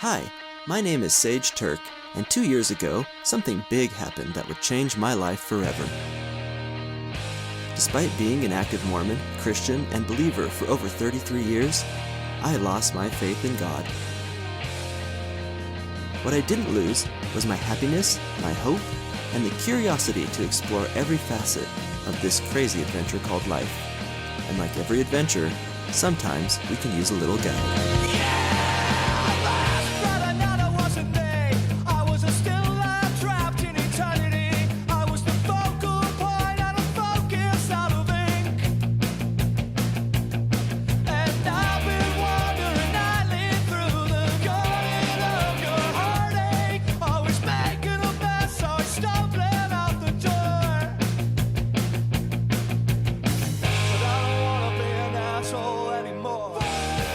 Hi, my name is Sage Turk, and 2 years ago, something big happened that would change my life forever. Despite being an active Mormon, Christian, and believer for over 33 years, I lost my faith in God. What I didn't lose was my happiness, my hope, and the curiosity to explore every facet of this crazy adventure called life. And like every adventure, sometimes we can use a little guide.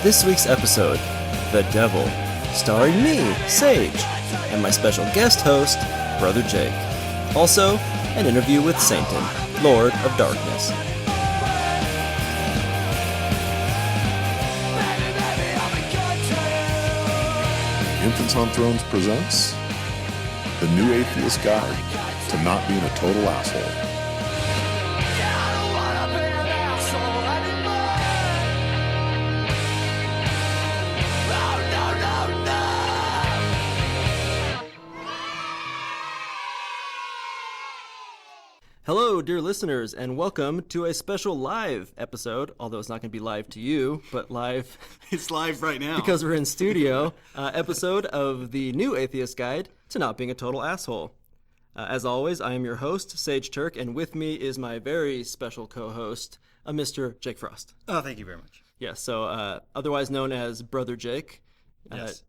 This week's episode, The Devil, starring me, Sage, and my special guest host, Brother Jake. Also, an interview with Satan, Lord of Darkness. Infants on Thrones presents The New Atheist Guide to Not Being a Total Asshole. Hello, dear listeners, and welcome to a special live episode, although it's not going to be live to you, but live... It's live right now. Because we're in studio, episode of the New Atheist Guide to Not Being a Total Asshole. As always, I am your host, Sage Turk, and with me is my very special co-host, Mr. Jake Frost. Oh, thank you very much. Yes, so otherwise known as Brother Jake. Yes.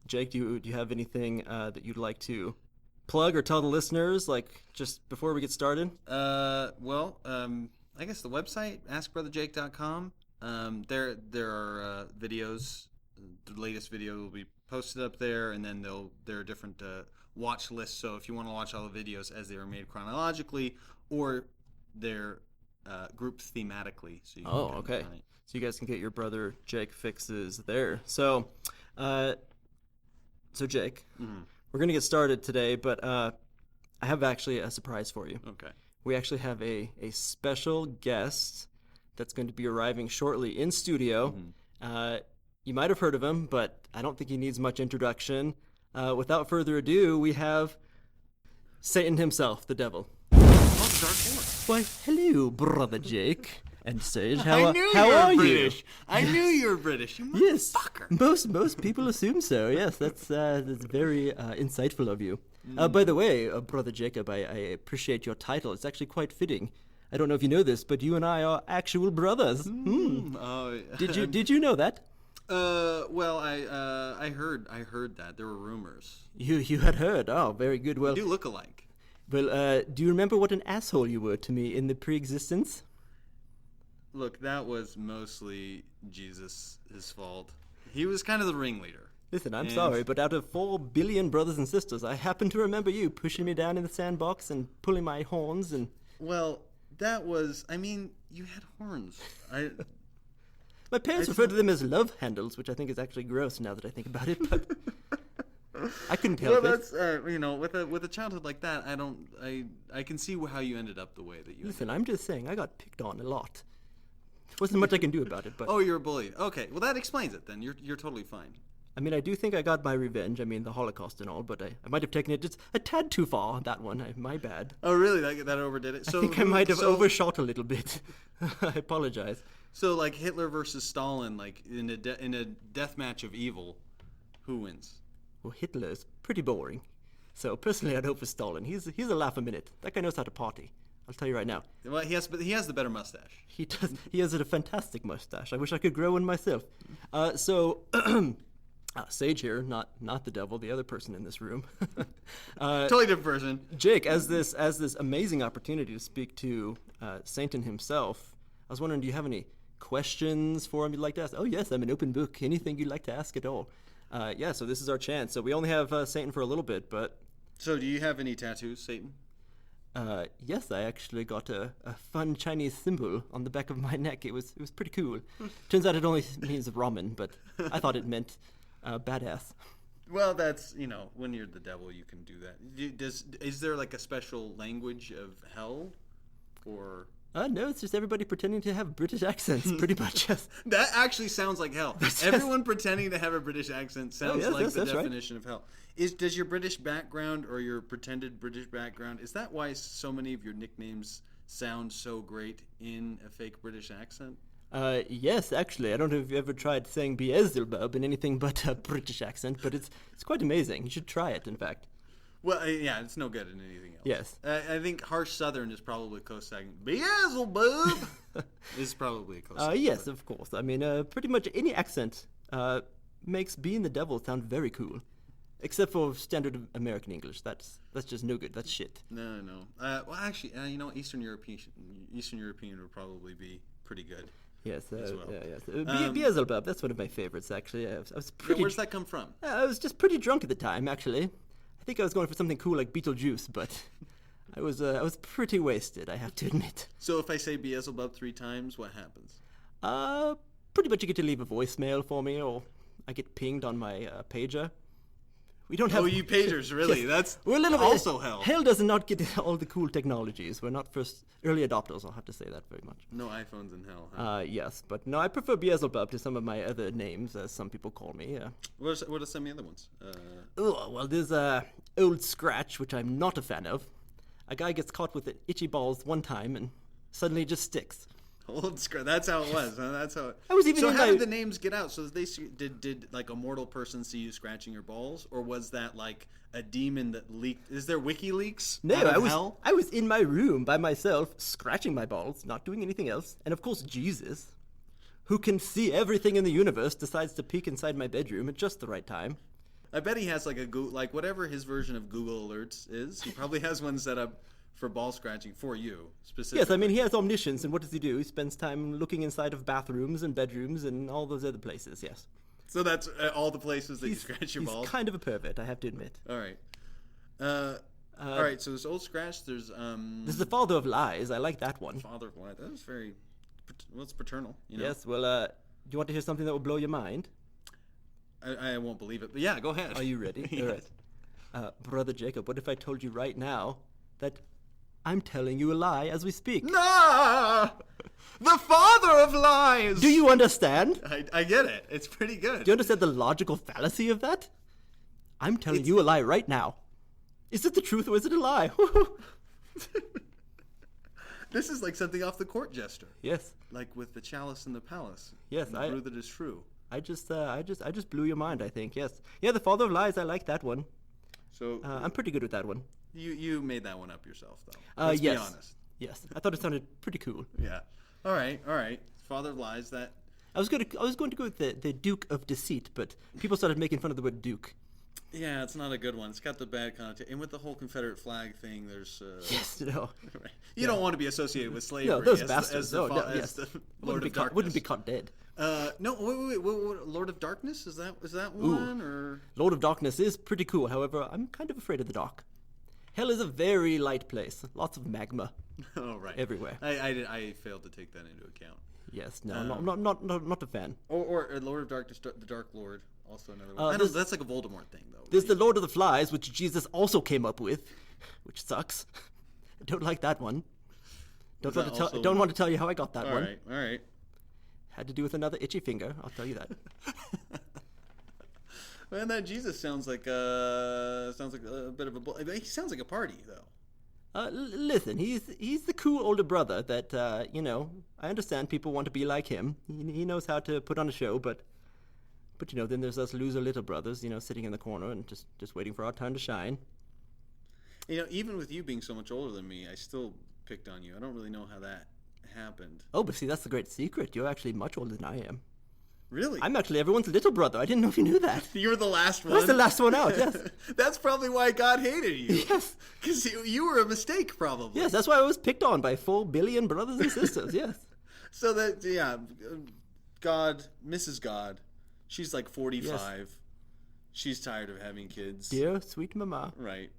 Jake, do you have anything that you'd like to plug or tell the listeners, like, just before we get started? I guess the website, askbrotherjake.com. There are videos. The latest video will be posted up there, and then there are different watch lists. So if you want to watch all the videos as they were made chronologically, or they're grouped thematically. So you can okay. So you guys can get your Brother Jake fixes there. So Jake, we're going to get started today, but I have actually a surprise for you. Okay. We actually have a special guest that's going to be arriving shortly in studio. You might have heard of him, but I don't think he needs much introduction. Without further ado, we have Satan himself, the devil. Oh, the Dark Lord. Why, hello, Brother Jake and Sage. I knew how you were are British. you? I knew you were British. You Yes, motherfucker. most people assume so. Yes, that's very insightful of you. By the way, Brother Jacob, I appreciate your title. It's actually quite fitting. I don't know if you know this, but you and I are actual brothers. Oh, Did you know that? Well, I heard that there were rumors. You had heard? Oh, very good. Well, We do look alike. well, do you remember what an asshole you were to me in the pre-existence? Look, that was mostly Jesus' fault. He was kind of the ringleader. Listen, I'm And- sorry, but out of 4 billion brothers and sisters, I happen to remember you pushing me down in the sandbox and pulling my horns and... Well, you had horns. My parents referred to them as love handles, which I think is actually gross now that I think about it, but I couldn't help Well, it. that's with a childhood like that, I can see how you ended up the way that you. Listen, I'm just saying, I got picked on a lot. Wasn't much I can do about it, but... Oh, you're a bully. Okay, well that explains it then. You're totally fine. I mean, I do think I got my revenge. I mean, the Holocaust and all, but I might have taken it just a tad too far on that one. My bad. Oh, really? That overdid it. I think I might have overshot a little bit. I apologize. So, like Hitler versus Stalin, like in a death match of evil, who wins? Well, Hitler is pretty boring. So, personally, I'd hope for Stalin. He's a laugh a minute. That guy knows how to party. I'll tell you right now. Well, he has the better mustache. He does. He has a fantastic mustache. I wish I could grow one myself. Sage here, not the devil, the other person in this room. Totally different person. Jake, as this amazing opportunity to speak to Satan himself, I was wondering, do you have any questions for him you'd like to ask? Oh yes, I'm an open book. Anything you'd like to ask at all. So this is our chance. So we only have Satan for a little bit, but... So do you have any tattoos, Satan? Yes, I actually got a fun Chinese symbol on the back of my neck. It was pretty cool. Turns out it only means ramen, but I thought it meant badass. Well, that's, when you're the devil, you can do that. Is there like a special language of hell, or? No, it's just everybody pretending to have British accents, pretty much. Yes. That actually sounds like hell. Everyone pretending to have a British accent sounds like the definition of hell. Does your British background or your pretended British background, is that why so many of your nicknames sound so great in a fake British accent? Yes, actually. I don't know if you ever tried saying Beelzebub in anything but a British accent, but it's quite amazing. You should try it, in fact. Well, yeah, it's no good in anything else. Yes. I think harsh Southern is probably close second. Beelzebub is probably a close second. Yes, of course. I mean, pretty much any accent makes being the devil sound very cool. Except for standard American English. That's just no good. That's shit. No. Well, actually, Eastern European would probably be pretty good. Yes, as well. Yes. Beelzebub, that's one of my favorites, actually. I was pretty. Where's that come from? I was just pretty drunk at the time, actually. I think I was going for something cool like Beetlejuice, but I was pretty wasted, I have to admit. So if I say Beelzebub 3 times, what happens? Pretty much you get to leave a voicemail for me, or I get pinged on my pager. We don't have. Oh, you pagers, really? Yes. That's We're a little also bit, hell. Hell does not get all the cool technologies. We're not first early adopters. I'll have to say that very much. No iPhones in hell. Huh? Yes, but no, I prefer Beelzebub to some of my other names, as some people call me. What are some of the other ones? Well, there's Old Scratch, which I'm not a fan of. A guy gets caught with itchy balls one time and suddenly it just sticks. Old Scratch. That's how it was. Huh? That's how. I was even. So in how my... did the names get out? So did like a mortal person see you scratching your balls, or was that like a demon that leaked? Is there WikiLeaks? No, out of hell? I was in my room by myself, scratching my balls, not doing anything else, and of course Jesus, who can see everything in the universe, decides to peek inside my bedroom at just the right time. I bet he has like whatever his version of Google Alerts is. He probably has one set up for ball scratching for you specifically. Yes, I mean he has omniscience, and what does he do? He spends time looking inside of bathrooms and bedrooms and all those other places. Yes. So that's all the places that you scratch your balls. He's kind of a pervert, I have to admit. All right. All right. So there's Old Scratch. There's This is the Father of Lies. I like that one. Father of Lies. That was very. Well, it's paternal. Yes. Well, do you want to hear something that will blow your mind? I won't believe it, but yeah, go ahead. Are you ready? Yes. All right. Brother Jacob, what if I told you right now that I'm telling you a lie as we speak? No! The father of lies! Do you understand? I get it. It's pretty good. Do you understand the logical fallacy of that? I'm telling you a lie right now. Is it the truth or is it a lie? This is like something off the Court Jester. Yes. Like with the chalice in the palace. Yes, the brew that is true. I just blew your mind, I think. Yes. Yeah, the Father of Lies, I like that one. So I'm pretty good with that one. You made that one up yourself, though. Let's yes. be honest. Yes. I thought it sounded pretty cool. Yeah. All right. Father of Lies. That. I was going to go with the Duke of Deceit, but people started making fun of the word Duke. Yeah, it's not a good one. It's got the bad connotation. And with the whole Confederate flag thing, there's. Yes. No. You don't want to be associated with slavery. No, those bastards. Yes. The Lord of Darkness. Wouldn't be caught dead. No, wait. Lord of Darkness? Is that one? Or Lord of Darkness is pretty cool. However, I'm kind of afraid of the dark. Hell is a very light place. Lots of magma. Oh, right. Everywhere. I failed to take that into account. Yes. No. Not a fan. Or Lord of Darkness, the Dark Lord. Also another one. That's like a Voldemort thing, though. There's the Lord of the Flies, which Jesus also came up with, which sucks. I don't like that one. Don't want to tell you how I got that one. All right. Had to do with another itchy finger. I'll tell you that. Man, that Jesus sounds like a bit of a. He sounds like a party, though. Listen, he's the cool older brother that I understand people want to be like him. He knows how to put on a show, but then there's us loser little brothers, sitting in the corner and just waiting for our time to shine. Even with you being so much older than me, I still picked on you. I don't really know how that happened. Oh, but see, that's the great secret. You're actually much older than I am. Really? I'm actually everyone's little brother. I didn't know if you knew that. You're the last one? I was the last one out, yes. That's probably why God hated you. Yes. Because you were a mistake, probably. Yes, that's why I was picked on by 4 billion brothers and sisters, yes. So that, yeah, God, Mrs. God, she's like 45. Yes. She's tired of having kids. Dear sweet mama. Right.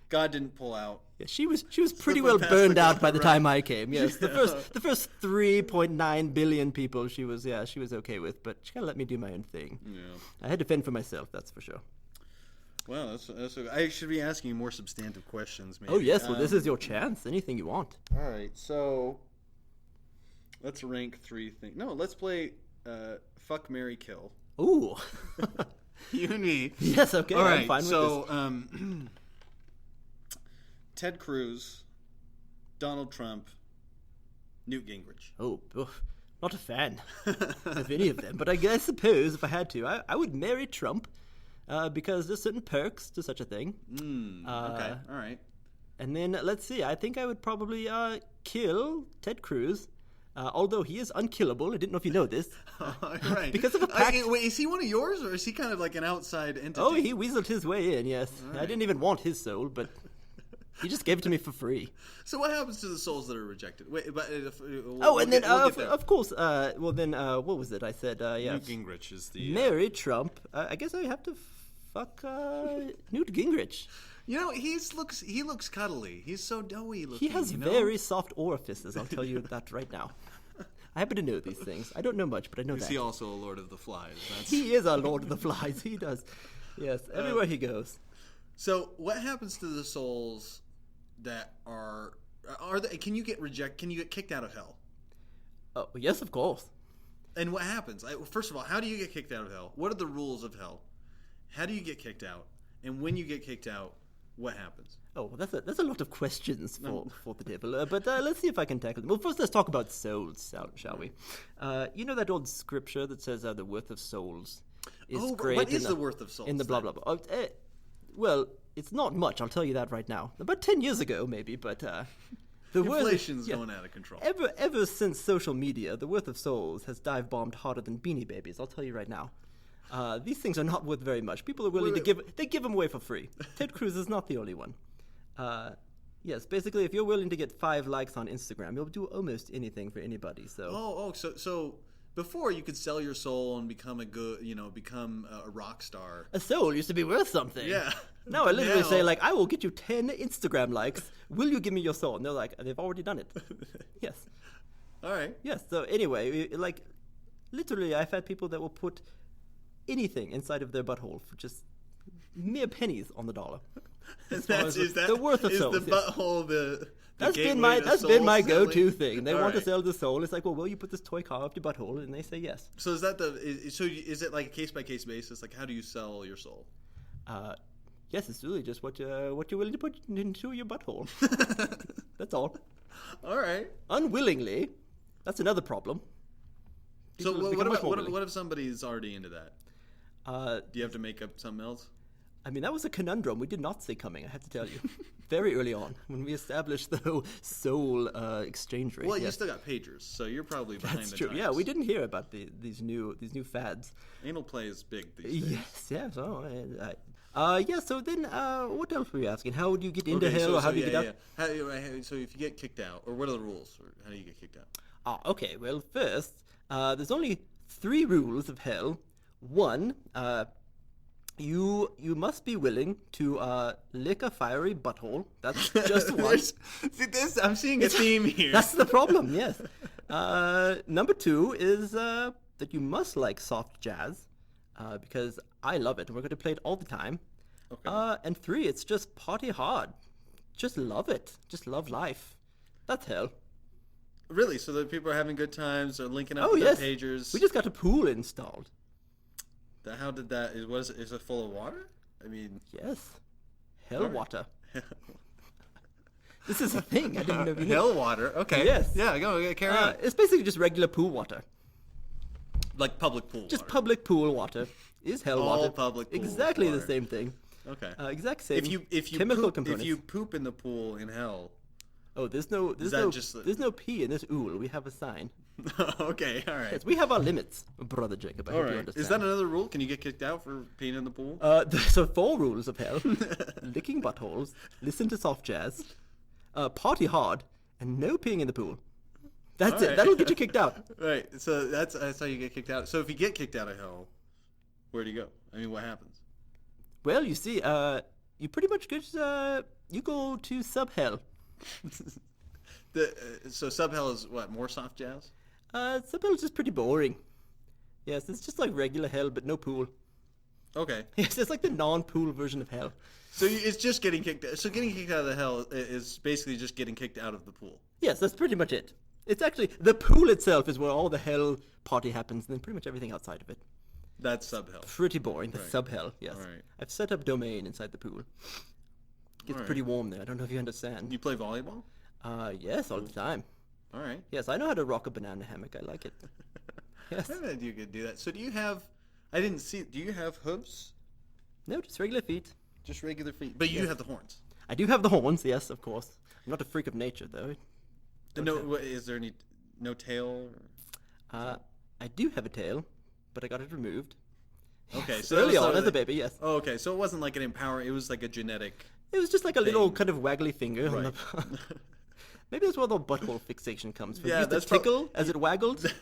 God didn't pull out. Yeah, she was pretty well burned out by the time I came. Yes, yeah. the first 3.9 billion people she was okay with, but she kind of let me do my own thing. Yeah. I had to fend for myself, that's for sure. Well, I should be asking you more substantive questions, maybe. Oh yes, well this is your chance. Anything you want. All right, so let's rank 3 things. No, let's play Fuck, Marry, Kill. Ooh. You and me. Yes, okay. All right, I'm fine so with this. Ted Cruz, Donald Trump, Newt Gingrich. Oh, oof, not a fan of any of them. But I suppose if I had to, I would marry Trump because there's certain perks to such a thing. Okay, all right. And then let's see. I think I would probably kill Ted Cruz. Although he is unkillable. I didn't know if you know this. Right. Because of a pact. Wait, is he one of yours, or is he kind of like an outside entity? Oh, he weaseled his way in, yes. Right. I didn't even want his soul, but he just gave it to me for free. So what happens to the souls that are rejected? Wait, but Of course, what was it? I said, yeah. Newt Gingrich is the Marry Trump. I guess I have to fuck Newt Gingrich. You know, he looks cuddly. He's so doughy looking. He has very soft orifices. I'll tell you that right now. I happen to know these things. I don't know much, but I know Is that. he also a Lord of the Flies? He is a Lord of the Flies. He does. Yes, everywhere he goes. So, what happens to the souls that are they? Can you get kicked out of hell? Oh, yes, of course. And what happens? First of all, how do you get kicked out of hell? What are the rules of hell? How do you get kicked out? And when you get kicked out, what happens? Oh, well, that's a lot of questions for the devil. But let's see if I can tackle them. Well, first let's talk about souls, shall we? You know that old scripture that says the worth of souls is great. What is the worth of souls? In the blah, blah, blah. Well, it's not much, I'll tell you that right now. About 10 years ago, maybe, but... the Inflation's going out of control. Ever since social media, the worth of souls has dive-bombed harder than Beanie Babies, I'll tell you right now. These things are not worth very much. People are willing to give them away for free. Ted Cruz is not the only one. Yes, basically, if you're willing to get 5 likes on Instagram, you'll do almost anything for anybody. So. So before you could sell your soul and become a rock star. A soul used to be worth something. Yeah. Now I literally say, like, I will get you 10 Instagram likes. Will you give me your soul? And they're like, they've already done it. Yes. All right. Yes. So anyway, like, literally, I've had people that will put anything inside of their butthole for just mere pennies on the dollar. The worth of souls. Is the butthole That's been my go-to thing. They want to sell the soul. It's like, well, will you put this toy car up your butthole? And they say yes. So is it like a case-by-case basis? Like, how do you sell your soul? Yes, it's really just what you're willing to put into your butthole. That's all. All right. Unwillingly. That's another problem. So what if somebody's already into that? Do you have to make up something else? I mean, that was a conundrum we did not see coming, I have to tell you. Very early on, when we established the whole soul exchange rate. Well, you still got pagers, so you're probably behind That's the true. times. Yeah, we didn't hear about these new fads. Anal play is big these days. Yes. So then, what else were you asking? How would you get into hell, or how do you get out? So if you get kicked out, or what are the rules, or how do you get kicked out? Okay. Well, first, there's only 3 rules of hell. 1, you must be willing to lick a fiery butthole. That's just 1. See, I'm seeing a theme here. That's the problem. Yes. Number 2 is that you must like soft jazz, because I love it. We're going to play it all the time. Okay. And 3, it's just party hard. Just love it. Just love life. That's hell. Really? So that people are having good times, they're linking up with their pagers. We just got a pool installed. How did that? Is it full of water? I mean, yes, hell water. This is a thing. I didn't know. You know. Hell water. Okay. Yes. Yeah. Go. Carry on. It's basically just regular pool water. Like public pool. Just water. public pool water is hell water. All public pool exactly water. the same thing. Okay. Exact same. If you chemical poop, components. if you poop in the pool in hell. Oh, there's no pee in this ool. We have a sign. Okay, all right. Yes, we have our limits, Brother Jacob. I hope you understand. Is that another rule? Can you get kicked out for peeing in the pool? So 4 rules of hell: licking buttholes, listen to soft jazz, party hard, and no peeing in the pool. That's it. That'll get you kicked out. Right. So that's how you get kicked out. So if you get kicked out of hell, where do you go? I mean, what happens? Well, you see, you pretty much get you go to sub-hell. So sub-hell is what? More soft jazz? Sub-hell is just pretty boring. Yes, it's just like regular hell, but no pool. Okay. Yes, it's like the non-pool version of hell. So it's just getting kicked. So getting kicked out of the hell is basically just getting kicked out of the pool. Yes, that's pretty much it. It's actually, the pool itself is where all the hell party happens, and then pretty much everything outside of it. That's sub-hell. Pretty boring. The sub-hell, yes. All right. I've set up domain inside the pool. Gets All right. pretty warm there. I don't know if you understand. You play volleyball? Yes, all the time. All right. Yes, I know how to rock a banana hammock. I like it. Yes. I didn't know you could do that. So do you have? I didn't see. Do you have hooves? No, just regular feet. Just regular feet. But you have the horns. I do have the horns, yes, of course. I'm not a freak of nature, though. Is there any no tail? I do have a tail, but I got it removed. Okay, so Early that was on, sort as a of- baby, yes. Oh, okay, so it wasn't like an empower. It was like a genetic. It was just like a little Thing. kind of waggly finger. On Right. the... Maybe that's where the butthole fixation comes from. Yeah, It used to that's prob- tickle as it waggled.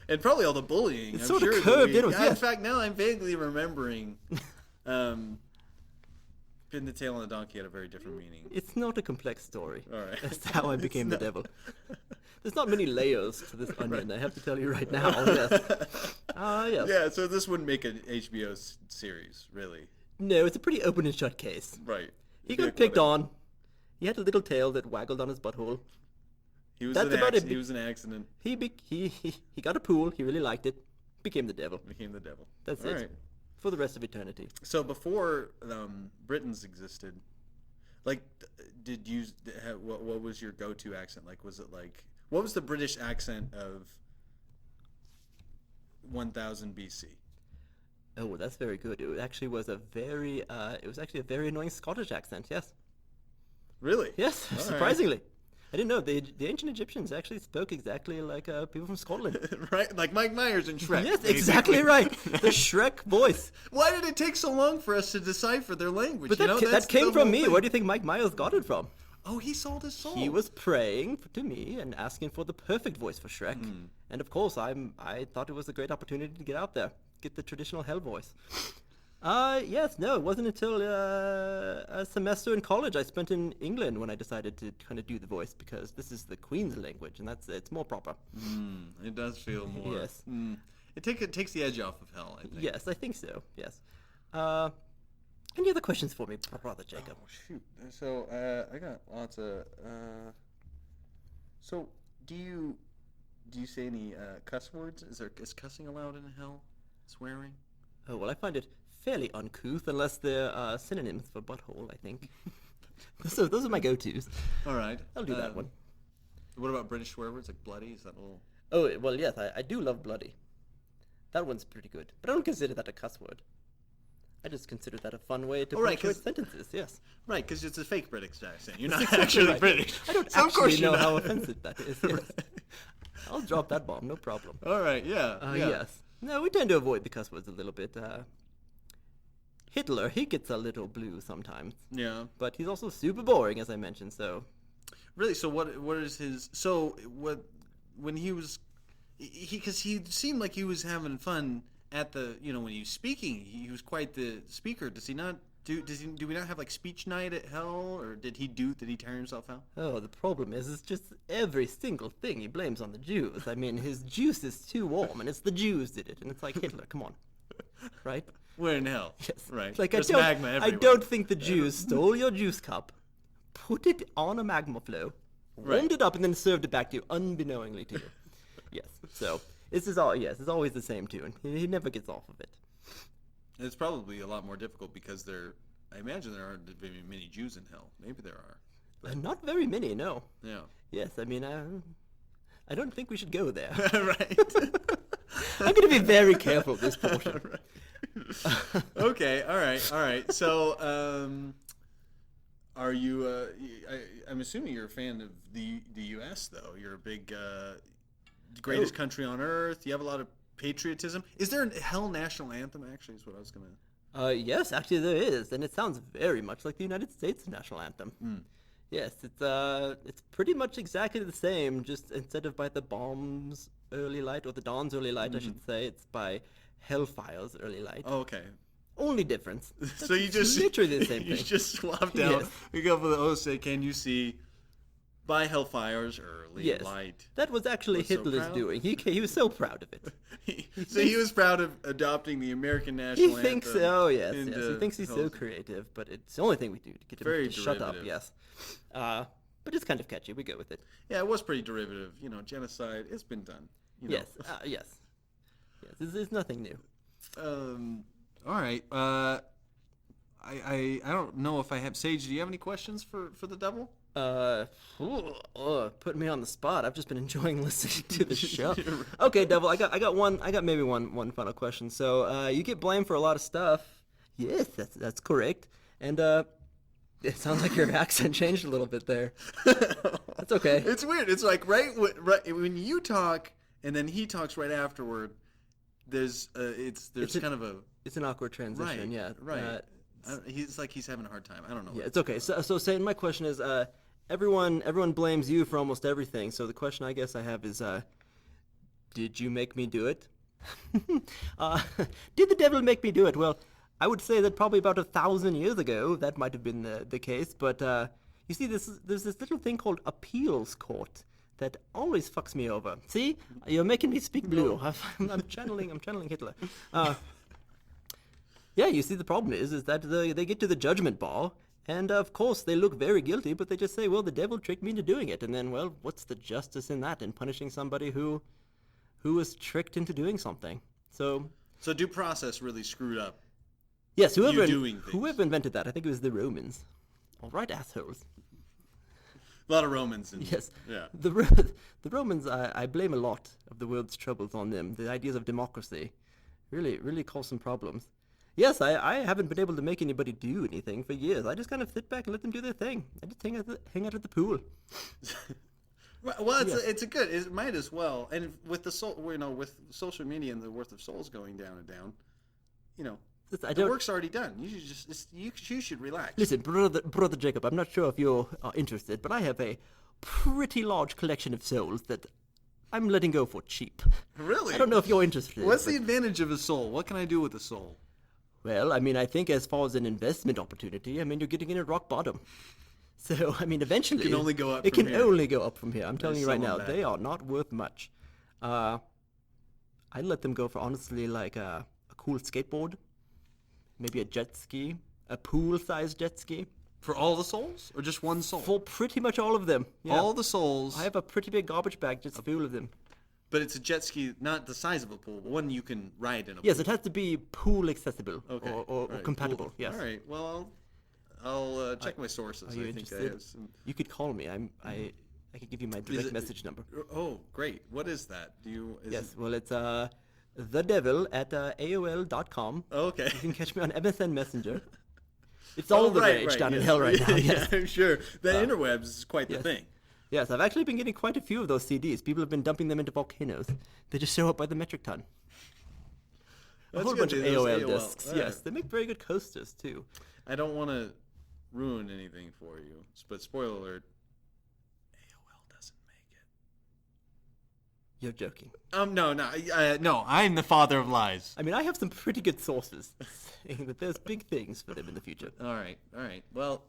And probably all the bullying. It's I'm sort of sure curved inwards, In yes. fact, now I'm vaguely remembering. Pin the tail on the donkey had a very different meaning. It's not a complex story. All right. That's how I became the devil. There's not many layers to this onion, I have to tell you right now. Yes. Yes. Yeah, so this wouldn't make an HBO series, really. No, it's a pretty open and shut case. Right. He got picked on. He had a little tail that waggled on his butthole. He was That's about it. He was an accident. He got a pool. He really liked it. Became the devil. Became the devil. That's All it. right. For the rest of eternity. So before Britons existed, like, did you what was your go-to accent? Like, was it like what was the British accent of 1000 BC? Oh, that's very good. It actually was a very annoying Scottish accent. Yes. Really? Yes. All right. Surprisingly, I didn't know the ancient Egyptians actually spoke exactly like people from Scotland. Right, like Mike Myers in Shrek. Yes, basically. exactly right. The Shrek voice. Why did it take so long for us to decipher their language? But you know, that that's came the from whole me. thing. Where do you think Mike Myers got it from? Oh, he sold his soul. He was praying to me and asking for the perfect voice for Shrek. And of course, I thought it was a great opportunity to get out there, get the traditional hell voice. Yes, no, it wasn't until a semester in college I spent in England when I decided to kind of do the voice, because this is the Queen's language and it's more proper. It does feel more. Yes. It takes the edge off of hell, I think. Yes, I think so. Yes. Any other questions for me, Brother Jacob? Oh, shoot. So I got lots of. So do you say any cuss words? Is cussing allowed in hell? Swearing? Oh, well, I find it fairly uncouth, unless they're synonyms for butthole, I think. So those are my go-tos. All right. I'll do that one. What about British swear words like bloody? Is that a little? Oh, well, yes, I do love bloody. That one's pretty good. But I don't consider that a cuss word. I just consider that a fun way to right, punctuate 'cause- sentences, yes. Right, because it's a fake British accent. You're not Exactly actually right. British. I don't So of course actually you're know how not. offensive that is. Yes. I'll drop that bomb, no problem. All right. Yeah. Yeah. Yes. No, we tend to avoid the cuss words a little bit. Hitler, he gets a little blue sometimes. Yeah. But he's also super boring, as I mentioned, so... Really? So what is his? So what? When he was, because he seemed like he was having fun at the when he was speaking. He was quite the speaker. Does he not do? Do we not have like speech night at hell, or did he tire himself out? Oh, the problem is, it's just every single thing he blames on the Jews. I mean, his juice is too warm, and it's the Jews did it. And it's like, Hitler, come on. Right? We're in hell. Yes. Right. Like, There's I magma everywhere. don't think the Jews stole your juice cup, put it on a magma flow, warmed it up, and then served it back to you, unbeknowingly to you. Yes. So, this is all, yes, it's always the same tune. He never gets off of it. It's probably a lot more difficult because I imagine there aren't very many Jews in hell. Maybe there are. Not very many, no. Yeah. Yes, I mean, I don't think we should go there. Right. I'm going to be very careful with this portion. Okay. All right. So, are you? I'm assuming you're a fan of the U.S. though. You're a big greatest country on earth. You have a lot of patriotism. Is there a hell national anthem? Actually, is what I was gonna. Yes, actually there is, and it sounds very much like the United States national anthem. Yes, it's pretty much exactly the same, just instead of by the bomb's early light, or the dawn's early light, I should say, it's by Hellfire's early light. Oh, okay. Only difference. So you just literally the same you thing. just swapped out. Yes. You go for the say, can you see by Hellfire's early Yes, light. that was actually Was so Hitler's proud. doing. He was so proud of it. He was proud of adopting the American He national thinks, anthem. oh yes, and, yes. He thinks he's so tells- creative, but it's the only thing we do to get him Very to shut up. derivative. Yes, but it's kind of catchy. We go with it. Yeah, it was pretty derivative. You know, genocide. It's been done. You know. Yes, yes. It's nothing new. All right. I don't know if I have Sage. Do you have any questions for the devil? Putting me on the spot. I've just been enjoying listening to the show. Okay, Devil, I got maybe one final question. So, you get blamed for a lot of stuff. Yes, that's correct. And it sounds like your accent changed a little bit there. That's okay. It's weird. It's like right when you talk and then he talks right afterward. There's kind of a It's an awkward transition. Yeah. right. He's having a hard time. I don't know. Yeah, it's okay. So Satan, my question is, everyone blames you for almost everything. So the question I guess I have is, did you make me do it? Did the devil make me do it? Well, I would say that probably about 1,000 years ago, that might have been the case. But you see, there's this little thing called appeals court that always fucks me over. See, you're making me speak blue. I'm channeling Hitler. Yeah, you see, the problem is that they get to the judgment bar, and of course they look very guilty, but they just say, well, the devil tricked me into doing it. And then, well, what's the justice in that, in punishing somebody who was tricked into doing something? So due process really screwed up. yes, whoever doing things. invented that, I think it was the Romans. All right, assholes. A lot of Romans. Yes. Yeah. The Romans, I blame a lot of the world's troubles on them. The ideas of democracy really cause some problems. Yes, I haven't been able to make anybody do anything for years. I just kind of sit back and let them do their thing. I just hang out at the pool. Well, it's a good. It might as well. And with the soul, with social media and the worth of souls going down and down, the work's already done. You should you should relax. Listen, brother Jacob, I'm not sure if you're interested, but I have a pretty large collection of souls that I'm letting go for cheap. Really? I don't know if you're interested. What's the advantage of a soul? What can I do with a soul? Well, I mean, I think as far as an investment opportunity, I mean, you're getting in at rock bottom. So, I mean, eventually... It can only go up It from can here. only go up from here. I'm telling you right now, someone they are not worth much. I'd let them go for, honestly, like a cool skateboard. Maybe a jet ski. A pool-sized jet ski. For all the souls? Or just one soul? For pretty much all of them. Yeah. All the souls. I have a pretty big garbage bag just full of them. But it's a jet ski, not the size of a pool, but one you can ride in a Yes, pool. it has to be pool accessible Okay. or All right, compatible. cool. Yes. All right. Well, I'll check my sources. Are you I think I interested? have some. You could call me. I could give you my direct it- message number. Oh, great. What is that? Yes, well, it's thedevil@aol.com. Oh, okay. You can catch me on MSN Messenger. It's all the rage down in yes. hell right now. Yeah, Yes. I'm sure. The interwebs is quite the yes. thing. Yes, I've actually been getting quite a few of those CDs. People have been dumping them into volcanoes. They just show up by the metric ton. A That's whole good, bunch of dude. Those AOL AOL. discs. All Yes, right. they make very good coasters too. I don't want to ruin anything for you, but spoiler alert: AOL doesn't make You're joking. it. No. I'm the father of lies. I mean, I have some pretty good sources saying that there's big things for them in the future. All right. Well,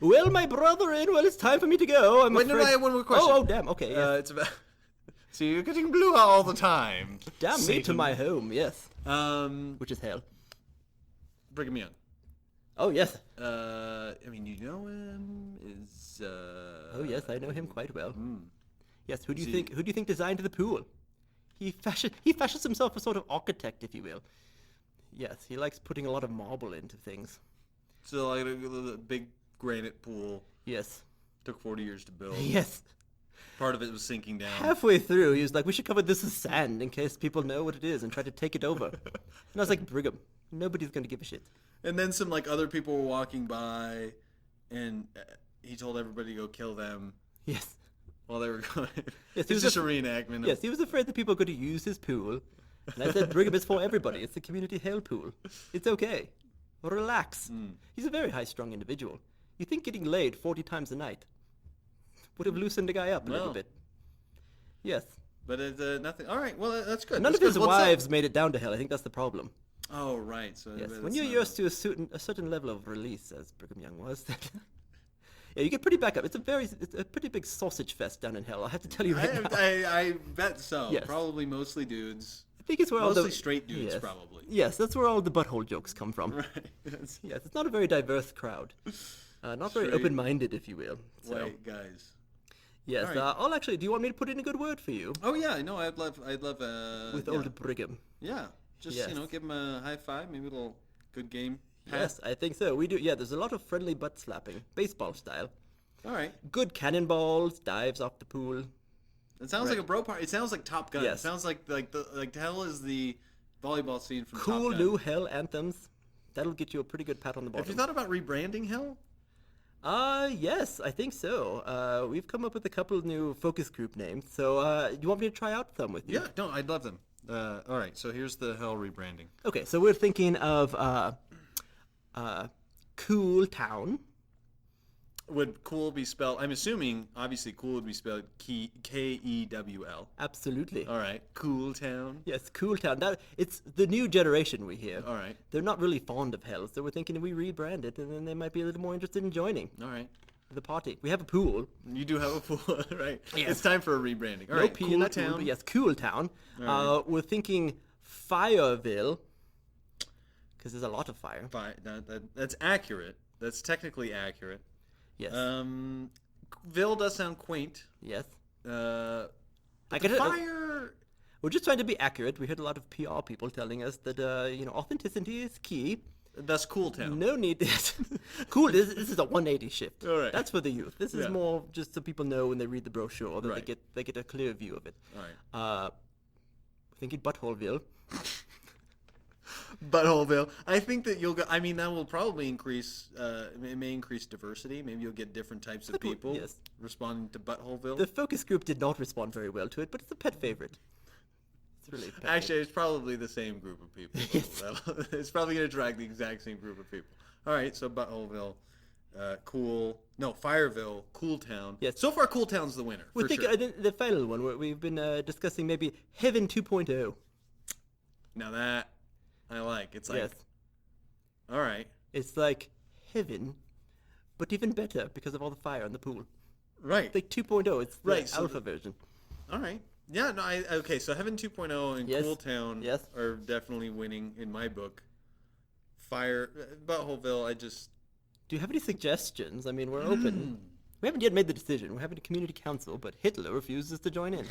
Well, my brethren, well, it's time for me to go. Wait, no, I have one more question. Oh, damn. Okay. Yes. it's about. See, you're getting blue all the time. Damn me to Satan. my home. Yes. Which is hell. Brigham Young. Oh yes. I mean, you know him? Oh yes, I know him quite well. Hmm. Yes. Who do you Is think? Who do you think designed the pool? He fashions himself a sort of architect, if you will. Yes, he likes putting a lot of marble into things. So, like, a big granite pool. Yes. Took 40 years to build. Yes. Part of it was sinking down. Halfway through, he was like, "We should cover this with sand in case people know what it is and try to take it over." And I was like, "Brigham, nobody's going to give a shit." And then some, like, other people were walking by, and he told everybody to go kill them Yes. while they were going. Yes, he It's was just a a- reenactment. Of, Yes, he was afraid that people were going to use his pool. And I said, Brigham is for everybody. It's a community hell pool. It's okay. Relax. He's a very high-strung individual. You think getting laid 40 times a night would have loosened the guy up a little Well. bit. Yes. But it's nothing. All right, well, that's good. None That's of his good. What's up? wives made it down to hell. I think that's the problem. Oh, right. So Yes. that's When you're not- used to a certain level of release, as Brigham Young was, Yeah, you get pretty back up. It's a pretty big sausage fest down in hell. I have to tell you right now. I bet so. Yes. Probably mostly dudes. I think it's where all Mostly the straight dudes, yes. probably. Yes, that's where all the butthole jokes come from. Right. That's Yes, it's not a very diverse crowd. Not very Straight open-minded, if you will. So, white guys. yes, All right. I'll actually. Do you want me to put in a good word for you Oh yeah, no, I'd love. with yeah. old Brigham? Yeah, just Yes. give him a high five, maybe a little good game. Yes, I think so. We do. Yeah, there's a lot of friendly butt slapping, baseball style. All right. Good cannonballs, dives off the pool. It sounds like a bro party. It sounds like Top Gun. Yes. It sounds like hell is the volleyball scene from Cool Top Gun. new hell anthems. That'll get you a pretty good pat on the bottom. Have you thought about rebranding Hell? Yes, I think so. We've come up with a couple of new focus group names. So, you want me to try out some with you? Yeah, no, I'd love them. All right, so here's the Hell rebranding. Okay, so we're thinking of Cool Town. Would cool be spelled? I'm assuming, obviously, cool would be spelled Kewl. Absolutely. All right, Cool Town. Yes, Cool Town. That it's the new generation we hear. All right, They're not really fond of hell, so we're thinking if we rebrand it, and then they might be a little more interested in joining all right. the party. We have a pool. You do have a pool, right? Yes. It's time for a rebranding. All No right, P in Cool that pool, Town. but yes, Cool Town. right. We're thinking Fireville, because there's a lot of fire. That's accurate. That's technically accurate. Yes. Ville does sound quaint. Yes. I get it. Fire. We're just trying to be accurate. We heard a lot of PR people telling us that authenticity is key. That's Cool Town. No need. Cool. This is a 180 shift. All right. That's for the youth. This is Yeah. more just so people know when they read the brochure that Right. they get a clear view of it. All right. Thinking Buttholeville. Buttholeville. I think that you'll go. I mean, that will probably increase. It may increase diversity. Maybe you'll get different types of That would- people yes. responding to Buttholeville. The focus group did not respond very well to it, but it's a pet favorite. It's really a pet Actually, it's probably the same group of people. It's probably going to drag the exact same group of people. All right, so Buttholeville, Cool. No, Fireville, Cool Town. Yes. So far, Cool Town's the winner. We're for thinking sure. the final one where we've been discussing maybe Heaven 2.0. Now that I like. It's like. Yes. All right. It's like heaven, but even better because of all the fire in the pool. Right. It's like 2.0. It's the Right, so alpha version. All right. Yeah, no, okay, so Heaven 2.0 and Yes. Cool Town Yes. are definitely winning in my book. Buttholeville, I just... Do you have any suggestions? I mean, we're open. We haven't yet made the decision. We're having a community council, but Hitler refuses to join in.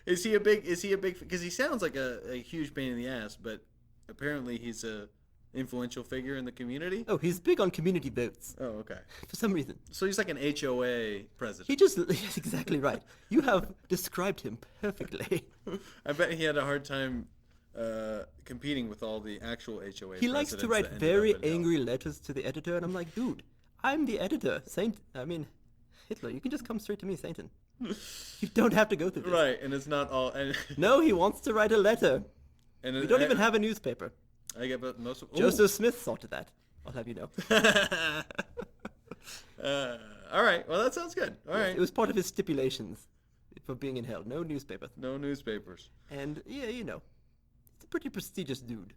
Is he a big, because he sounds like a huge pain in the ass, but apparently he's a influential figure in the community? Oh, he's big on community votes Oh, okay. for some reason. So he's like an HOA president. He just, yes, exactly right. You have described him perfectly. I bet he had a hard time competing with all the actual HOA He likes to presidents write that ended very up in hell. angry letters to the editor, and I'm like, dude, I'm the editor. Hitler, you can just come straight to me, Satan. You don't have to go through this. Right, and it's not all... And, No, he wants to write a letter. and We don't even have a newspaper. I get but most of... Ooh. Joseph Smith saw to that. I'll have you know. All right. Well, that sounds good. All right. It was part of his stipulations for being in hell. No newspaper. No newspapers. And yeah, he's a pretty prestigious dude.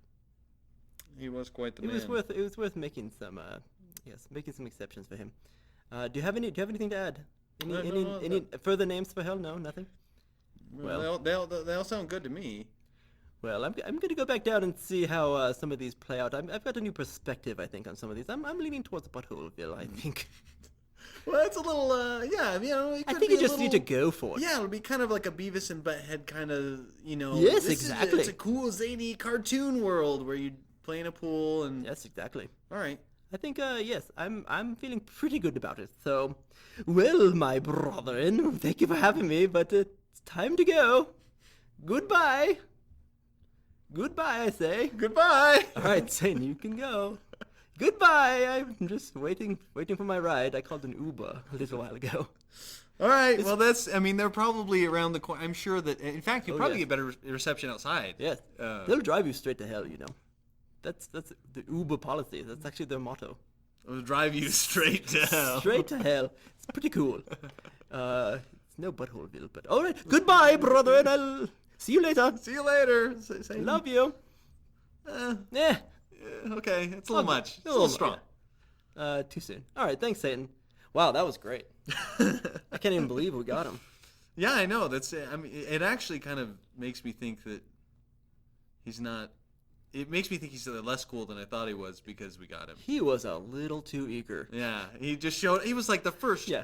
He was quite the It man. was worth making some exceptions for him. Do you have anything to add? Any further names for hell? No, nothing. Well, they all sound good to me. Well, I'm going to go back down and see how some of these play out. I've got a new perspective, I think, on some of these. I'm leaning towards Buttholeville, I think. Well, it's a little, yeah, it I could think be you just need to go for it. Yeah, it'll be kind of like a Beavis and Butthead kind of, Yes, this exactly. It's a cool, zany cartoon world where you play in a pool and... Yes, exactly. All right. I think, yes, I'm feeling pretty good about it. So, well, my brethren, thank you for having me, but it's time to go. Goodbye. Goodbye, I say. Goodbye. All right, Zane, you can go. Goodbye. I'm just waiting for my ride. I called an Uber a little while ago. All right. Well, they're probably around the corner. I'm sure that, in fact, you probably yes. get better reception outside. Yes, they'll drive you straight to hell. That's the Uber policy. That's actually their motto. It'll drive you straight to hell. Straight to hell. It's pretty cool. It's no Buttholeville, but all right. Goodbye, brother, and I'll see you later. See you later. Love you. Yeah. Okay, it's a little much. It's a little little strong. Too soon. All right, thanks, Satan. Wow, that was great. I can't even believe we got him. Yeah, I know. I mean, it actually kind of makes me think that he's not. It makes me think he's less cool than I thought he was because we got him. He was a little too eager. Yeah, he just showed. He was like the first. Yeah.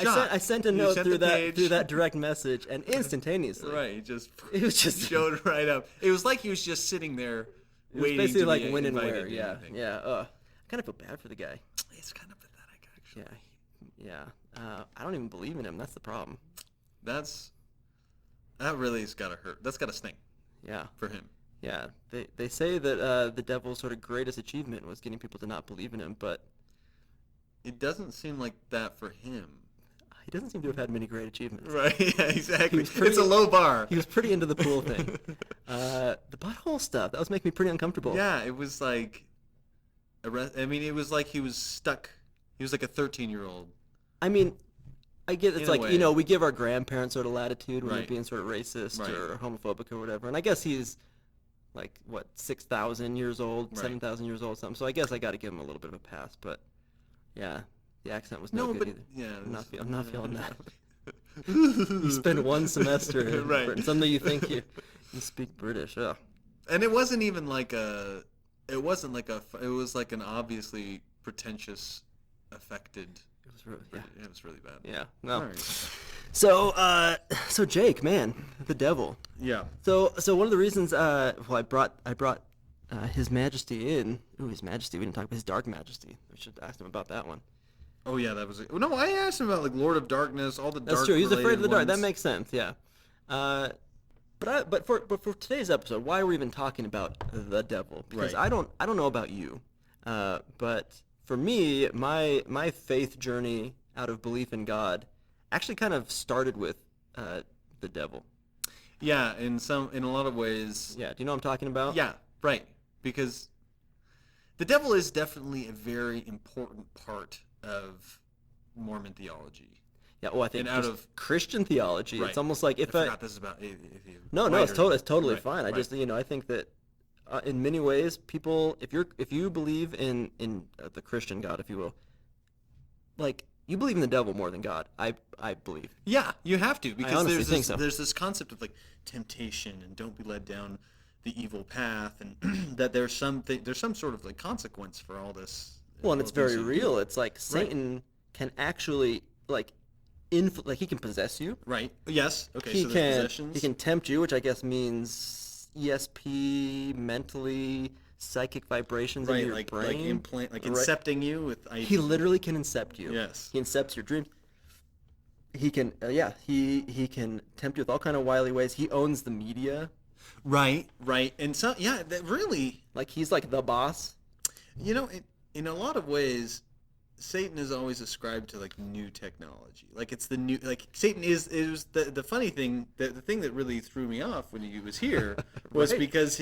Shot. I sent a note through that direct message, and instantaneously, right, it was just showed right up. It was like he was just sitting there, waiting. Basically to like be when and invited where. to Yeah, anything. yeah. I kind of feel bad for the guy. It's kind of pathetic, actually. Yeah. I don't even believe in him. That's the problem. That really has got to hurt. That's got to sting. Yeah. For him. Yeah. They say that the devil's sort of greatest achievement was getting people to not believe in him, but it doesn't seem like that for him. He doesn't seem to have had many great achievements. Right, yeah, exactly. It's a low bar. He was pretty into the pool thing. The butthole stuff, that was making me pretty uncomfortable. Yeah, it was like, it was like he was stuck. He was like a 13-year-old. I mean, I get it's In a like, way. we give our grandparents sort of latitude when they're Right. being sort of racist Right. or homophobic or whatever. And I guess he's like, 6,000 years old, Right. 7,000 years old, something. So I guess I got to give him a little bit of a pass. But, yeah. The accent was no good but either. yeah, I'm not feeling that. You spend one semester, Right. and suddenly you think you speak British. Ugh. and it wasn't even like it was like an obviously pretentious, affected. It was really, yeah. It was really bad. Yeah. No. All right. So Jake, man, the devil. Yeah. So one of the reasons, I brought His Majesty in. Ooh, His Majesty. We didn't talk about His Dark Majesty. We should ask him about that one. Oh yeah, that was it. No, I asked him about like Lord of Darkness, all the dark. That's true. He's afraid of the dark. ones. That makes sense. Yeah. But for today's episode, why are we even talking about the devil? Because Right. I don't know about you, but for me, my faith journey out of belief in God actually kind of started with the devil. Yeah, in a lot of ways. Yeah. Do you know what I'm talking about? Yeah, right. Because the devil is definitely a very important part of Mormon theology. Yeah. Well, I think And out just of- Christian theology, Right. it's almost like I if forgot this is about. If you No, it's totally Right, fine. I right. just I think that in many ways, people, if you believe in the Christian God, if you will, like you believe in the devil more than God. I believe. Yeah, you have to because honestly think so. there's this concept of like temptation and don't be led down the evil path, and that there's some sort of like consequence for all this. Well, and all it's the things very you do. real. It's like Satan can actually like he can possess you. Right. Yes. Okay. He so there's can possessions. he can tempt you, which I guess means ESP, mentally, psychic vibrations in Right, your like brain. implant, like Right. incepting you with. He literally can incept you. Yes. He incepts your dreams. He can, he can tempt you with all kind of wily ways. He owns the media. Right. Right. And so that really, Like he's like the boss. in a lot of ways, Satan is always ascribed to like new technology. Like it's the new, like Satan is the funny thing, the thing that really threw me off when he was here was Right. because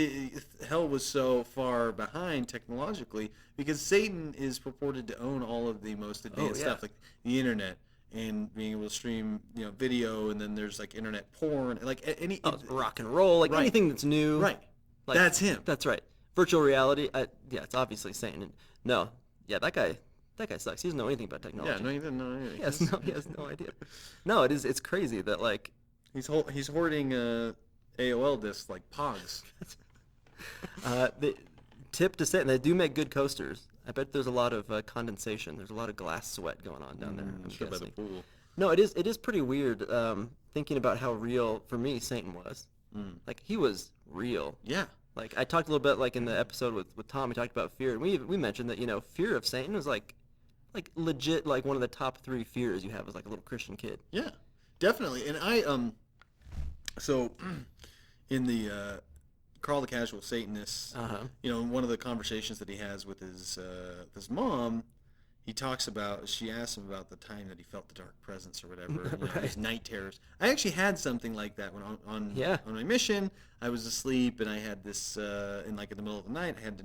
hell was so far behind technologically, because Satan is purported to own all of the most advanced yeah. stuff, like the internet and being able to stream, video, and then there's like internet porn, like any Rock and roll, like Right. anything that's new. right. Like, That's him. That's right. Virtual reality. It's obviously Satan. No, that guy sucks. He doesn't know anything about technology. Yeah, no, he didn't know anything. He has no idea. No, it's crazy that like He's hoarding AOL discs like Pogs. the tip to Satan, they do make good coasters. I bet there's a lot of condensation. There's a lot of glass sweat going on down there. I'm Sure by the guessing. pool. No, it is pretty weird thinking about how real for me Satan was. Like he was real. Yeah. Like I talked a little bit like in the episode with Tom. We talked about fear, and we mentioned that fear of Satan was like legit like one of the top 3 fears you have as like a little Christian kid. Yeah, definitely. And I so in the Carl the Casual Satanist, one of the conversations that he has with his mom, he talks about, she asks him about the time that he felt the dark presence or whatever, his night terrors. I actually had something like that when on my mission. I was asleep and I had this in the middle of the night. I had to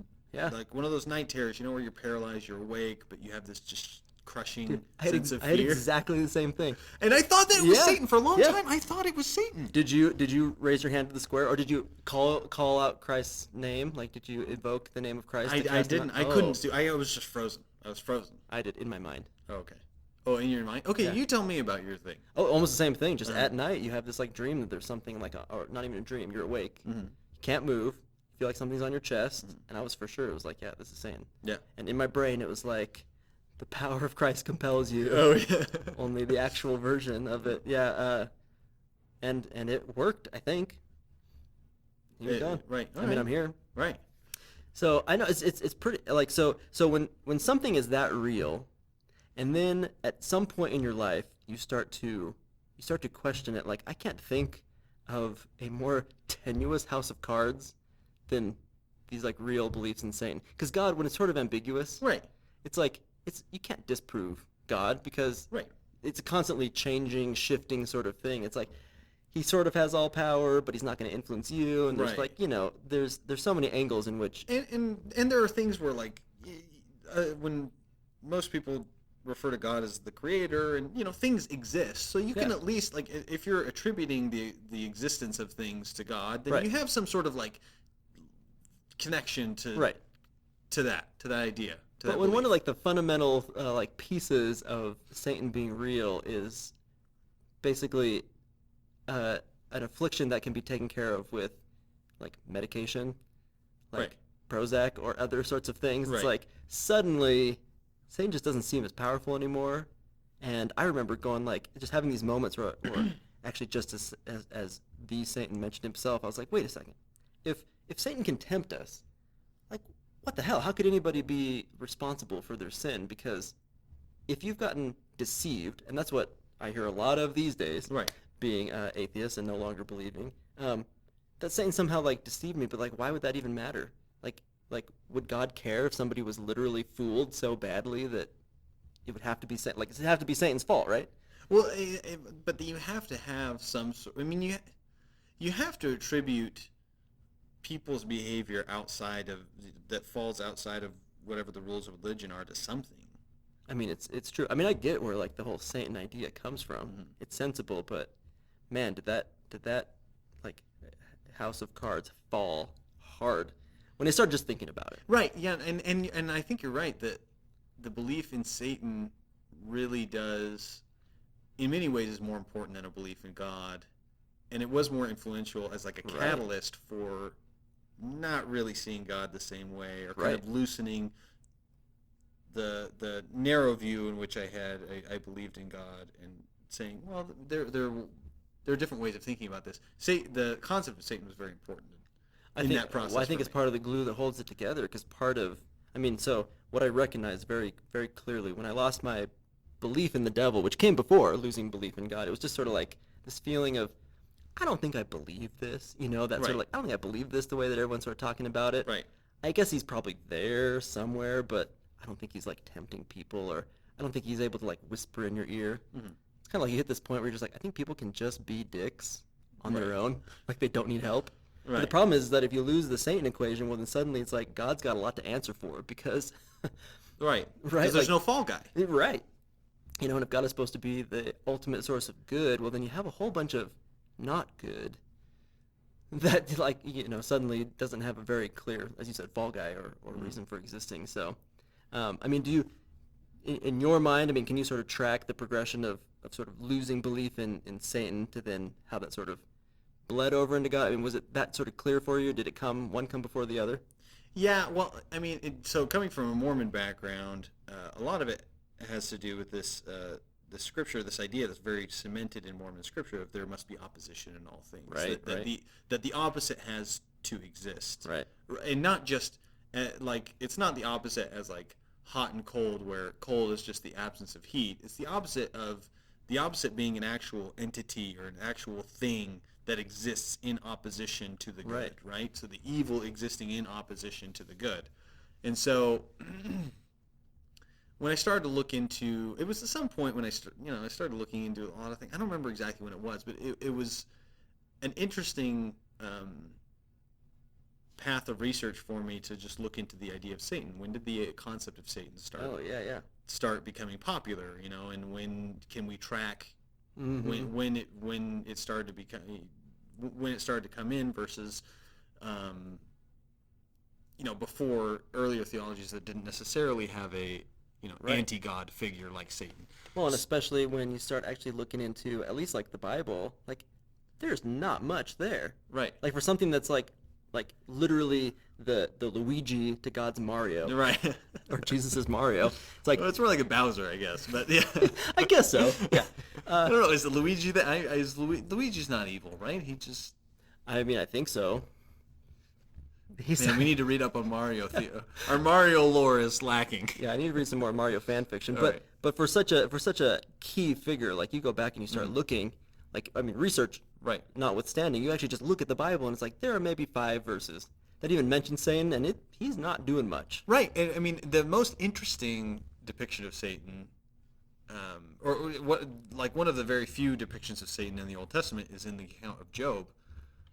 like one of those night terrors, where you're paralyzed, you're awake, but you have this just crushing sense of fear. I had exactly the same thing. And I thought that it was Satan for a long Yeah. time. I thought it was Satan. Did you raise your hand to the square, or did you call out Christ's name? Like, did you invoke the name of Christ? I to cast him didn't. out? I couldn't do. I was just frozen. I was frozen. I did in my mind. Okay. Oh, in your mind? Okay, Yeah. you tell me about your thing. Oh, almost the same thing. Just at night, you have this like dream that there's something like, or not even a dream. You're awake. Mm-hmm. You can't move. You feel like something's on your chest, and I was for sure. It was like, yeah, this is Satan. Yeah. And in my brain, it was like, the power of Christ compels you. Oh, yeah. Only the actual version of it. Yeah. And it worked. I think. He was gone. Right. I mean, I'm here. Right. So I know it's pretty like so when something is that real, and then at some point in your life you start to question it. Like, I can't think of a more tenuous house of cards than these like real beliefs in Satan. Because God, when it's sort of ambiguous, Right. it's like you can't disprove God because Right. it's a constantly changing, shifting sort of thing. It's like he sort of has all power, but he's not going to influence you. And there's Right. like, there's so many angles in which And there are things where, like, when most people refer to God as the creator, and things exist, so you can Yeah. at least, like, if you're attributing the existence of things to God, then Right. you have some sort of like connection to right. to that idea. To But that when one belief. of like the fundamental like pieces of Satan being real is basically an affliction that can be taken care of with like medication, like Right. Prozac or other sorts of things, Right. it's like suddenly Satan just doesn't seem as powerful anymore. And I remember going like just having these moments where actually just as the Satan mentioned himself, I was like, wait a second, if Satan can tempt us, like, what the hell? How could anybody be responsible for their sin? Because if you've gotten deceived, and that's what I hear a lot of these days, Right. being atheist and no longer believing, that Satan somehow like deceived me. But like, why would that even matter? Like, would God care if somebody was literally fooled so badly that it would have to be Satan? Like, it would have to be Satan's fault, right? Well, but you have to have some sort. I mean, you have to attribute people's behavior that falls outside of whatever the rules of religion are to something. I mean, it's true. I mean, I get where like the whole Satan idea comes from. Mm-hmm. It's sensible, but man, did that like house of cards fall hard when I started just thinking about it. Right. Yeah. And I think you're right that the belief in Satan really does, in many ways, is more important than a belief in God, and it was more influential as like a Right. catalyst for not really seeing God the same way, or kind Right. of loosening the narrow view in which I had. I believed in God, and saying, well, there are different ways of thinking about this. The concept of Satan was very important in that process. Well, I think for it's me. part of the glue that holds it together. Because so what I recognize very, very clearly when I lost my belief in the devil, which came before losing belief in God, it was just sort of like this feeling of, I don't think I believe this. That sort Right. of like, I don't think I believe this the way that everyone's sort of talking about it. Right. I guess he's probably there somewhere, but I don't think he's like tempting people, or I don't think he's able to like whisper in your ear. Mm-hmm. It's kind of like you hit this point where you're just like, I think people can just be dicks on their Right. own, like they don't need help. But the Right. problem is that if you lose the Satan equation, well, then suddenly it's like God's got a lot to answer for because, Right. Right, Because there's like- no fall guy. right? And if God is supposed to be the ultimate source of good, well, then you have a whole bunch of not good that like suddenly doesn't have a very clear, as you said, fall guy or reason for existing. So, I mean, do you, in your mind, I mean, can you sort of track the progression of sort of losing belief in Satan to then how that sort of bled over into God? I mean, was it that sort of clear for you? Did it one come before the other? Yeah, well, I mean, so coming from a Mormon background, a lot of it has to do with this scripture, this idea that's very cemented in Mormon scripture of there must be opposition in all things. Right, That the opposite has to exist. Right. And not just, like, it's not the opposite as, like, hot and cold, where cold is just the absence of heat. It's the opposite being an actual entity or an actual thing that exists in opposition to the good, right? So the evil existing in opposition to the good. And so when I started to look into, it was at some point when I started looking into a lot of things. I don't remember exactly when it was, but it was an interesting path of research for me to just look into the idea of Satan. When did the concept of Satan start becoming popular? And when can we track when it started to come in versus before earlier theologies that didn't necessarily have a Right. anti-God figure like Satan. Well, and especially when you start actually looking into at least like the Bible, like there's not much there. Right. Like for something that's like literally the Luigi to God's Mario, Right. or Jesus' Mario. It's like Well, it's more like a Bowser, I guess. But yeah. I guess so. Yeah. I don't know. Is it Luigi that? Luigi's not evil, right? He just. I mean, I think so. He's Man, we need to read up on Mario. Our Mario lore is lacking. Yeah, I need to read some more Mario fan fiction. All But right. but for such a key figure, like you go back and you start looking, like I mean, research Right. notwithstanding, you actually just look at the Bible and it's like there are maybe 5 verses that even mention Satan, and he's not doing much. Right. And I mean, the most interesting depiction of Satan, or what, like one of the very few depictions of Satan in the Old Testament, is in the account of Job.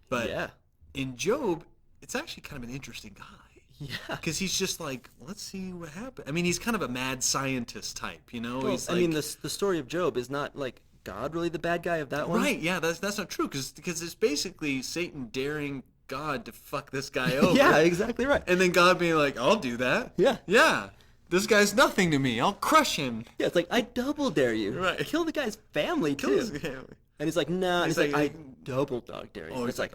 But Yeah. in Job, it's actually kind of an interesting guy. Yeah. Because he's just like, let's see what happened. I mean, he's kind of a mad scientist type, Well, He's I like, mean, the story of Job is not like God really the bad guy of that one. right? Yeah, that's not true. Because it's basically Satan daring God to fuck this guy over. Yeah, exactly right. And then God being like, I'll do that. Yeah. Yeah. This guy's nothing to me. I'll crush him. Yeah, it's like I double dare you. Right. Kill the guy's family Kill too. his family. And he's like, nah. He's He's like, like- I double dog dare you. Oh, And he's it's like,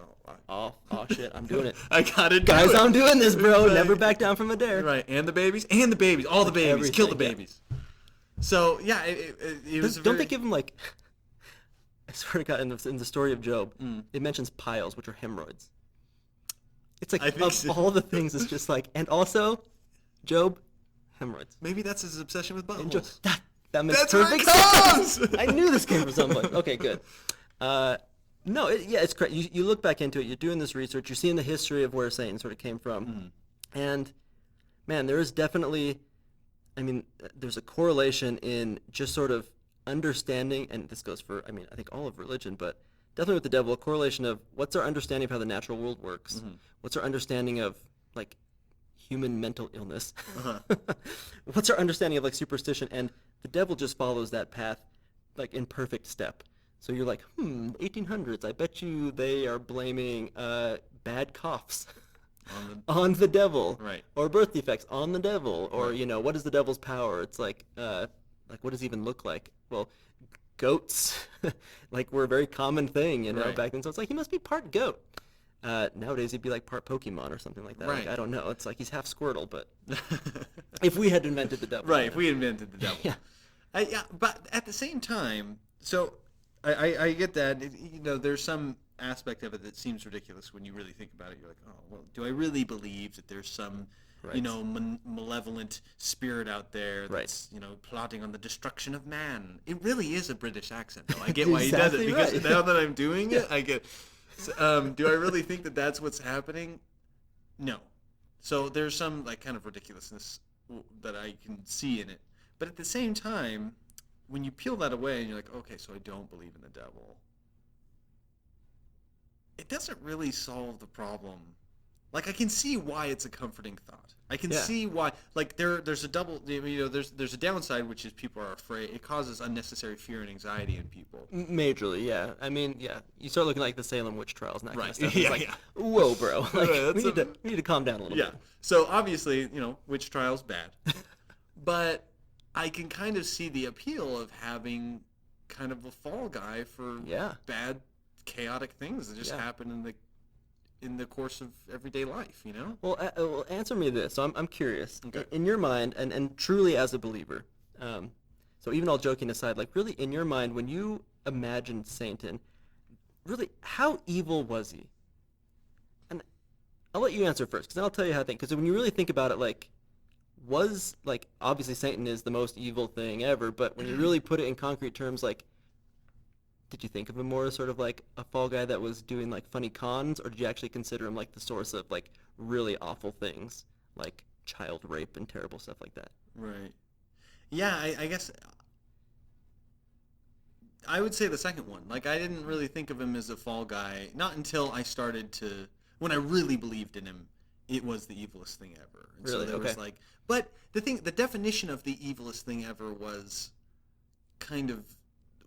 oh shit, I'm doing it. I gotta do Guys, it. I'm doing this, bro. Right. Never back down from a dare. Right, and the babies, all the babies, kill the everything, yeah. babies. So yeah, it was. Don't they give him like? I swear to God, in the story of Job, Mm. it mentions piles, which are hemorrhoids. It's like I think of so. all the things, it's just like, and also, Job, hemorrhoids. Maybe that's his obsession with And Job, buttholes. that makes That's where it perfect sense. comes! I knew this came from somebody. Okay, good. No, it's correct. You look back into it. You're doing this research. You're seeing the history of where Satan sort of came from, and man, there is definitely, I mean, there's a correlation in just sort of understanding, and this goes for, I mean, I think all of religion, but definitely with the devil, a correlation of what's our understanding of how the natural world works, what's our understanding of like human mental illness, what's our understanding of like superstition, and the devil just follows that path like in perfect step. So you're like, 1800s, I bet you they are blaming bad coughs on the devil, Right. or birth defects on the devil, or what is the devil's power? It's like what does it even look like? Well, goats like were a very common thing, Right. back then. So it's like he must be part goat. Nowadays he'd be like part Pokemon or something like that. Right. Like, I don't know. It's like he's half Squirtle, but if we had invented the devil, Right, if we invented the devil. Yeah. Yeah, but at the same time, so I get that. There's some aspect of it that seems ridiculous when you really think about it. You're like, oh, well, do I really believe that there's some, Right. malevolent spirit out there Right. that's, plotting on the destruction of man? It really is a British accent, though. I get why he does it, Exactly because right. now that I'm doing it, I get. So, do I really think that that's what's happening? No. So there's some like kind of ridiculousness that I can see in it. But at the same time, when you peel that away and you're like, okay, so I don't believe in the devil, it doesn't really solve the problem. Like, I can see why it's a comforting thought. I can Yeah. see why, like, there's a double, there's a downside, which is people are afraid. It causes unnecessary fear and anxiety in people. Majorly, yeah. I mean, yeah. You start looking like the Salem witch trials and that kind of Right. stuff. It's Yeah, like, yeah. whoa, bro. Like, Right, we that's need to calm down a little Yeah. bit. So obviously, witch trials bad, but I can kind of see the appeal of having kind of a fall guy for Yeah. bad, chaotic things that just Yeah. happen in the course of everyday life. Well, answer me this. So I'm curious. Okay. In your mind, and truly as a believer, so even all joking aside, like really in your mind, when you imagined Satan, really, how evil was he? And I'll let you answer first, because then I'll tell you how I think. Because when you really think about it, like, obviously Satan is the most evil thing ever, but when you really put it in concrete terms, like, did you think of him more as sort of like a fall guy that was doing like funny cons, or did you actually consider him like the source of like really awful things, like child rape and terrible stuff like that? Right. Yeah, I guess I would say the second one. Like, I didn't really think of him as a fall guy, not until I started to, when I really believed in him, it was the evilest thing ever. And Really? So there was Okay. like, but the definition of the evilest thing ever was kind of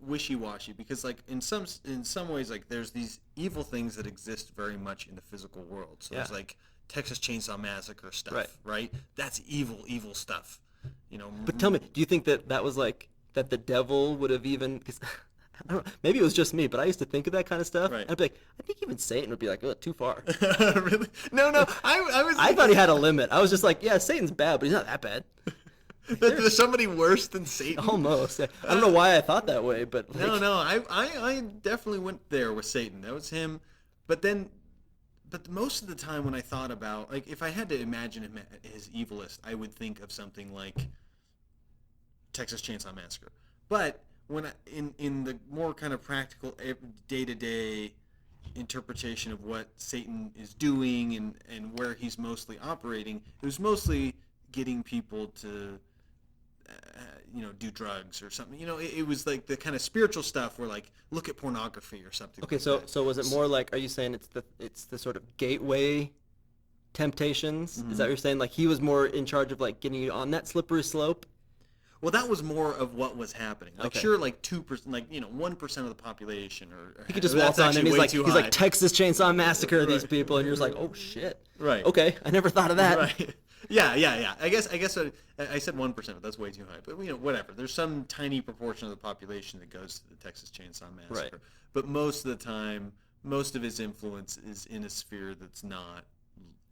wishy-washy, because like in some ways, like there's these evil things that exist very much in the physical world. So there's Yeah. like Texas Chainsaw Massacre stuff, right? That's evil stuff. But tell me, do you think that was like that the devil would have even? Cause, I don't know, maybe it was just me, but I used to think of that kind of stuff. Right. I'd be like, I think even Satan would be like, oh, too far. Really? No, I was. I thought he had a limit. I was just like, yeah, Satan's bad, but he's not that bad. There's somebody worse than Satan. Almost. I don't know why I thought that way, but like, No, I definitely went there with Satan. That was him. But most of the time when I thought about, like, if I had to imagine him as evilest, I would think of something like Texas Chainsaw Massacre. But when in the more kind of practical day-to-day interpretation of what Satan is doing and where he's mostly operating, it was mostly getting people to do drugs or something. It was like the kind of spiritual stuff where, like, look at pornography or something. Okay, like so was it more like, are you saying it's the sort of gateway temptations? Mm-hmm. Is that what you're saying? Like he was more in charge of like getting you on that slippery slope? Well, that was more of what was happening. Like, Okay. sure, like 2%, like 1% of the population, or He could just that's waltz on and actually he's way like too high. Texas Chainsaw Massacre these people, and you're just like, oh shit. Right. Okay, I never thought of that. Right. Yeah. I guess I said 1%, but that's way too high. But whatever. There's some tiny proportion of the population that goes to the Texas Chainsaw Massacre. Right. But most of the time, most of his influence is in a sphere that's not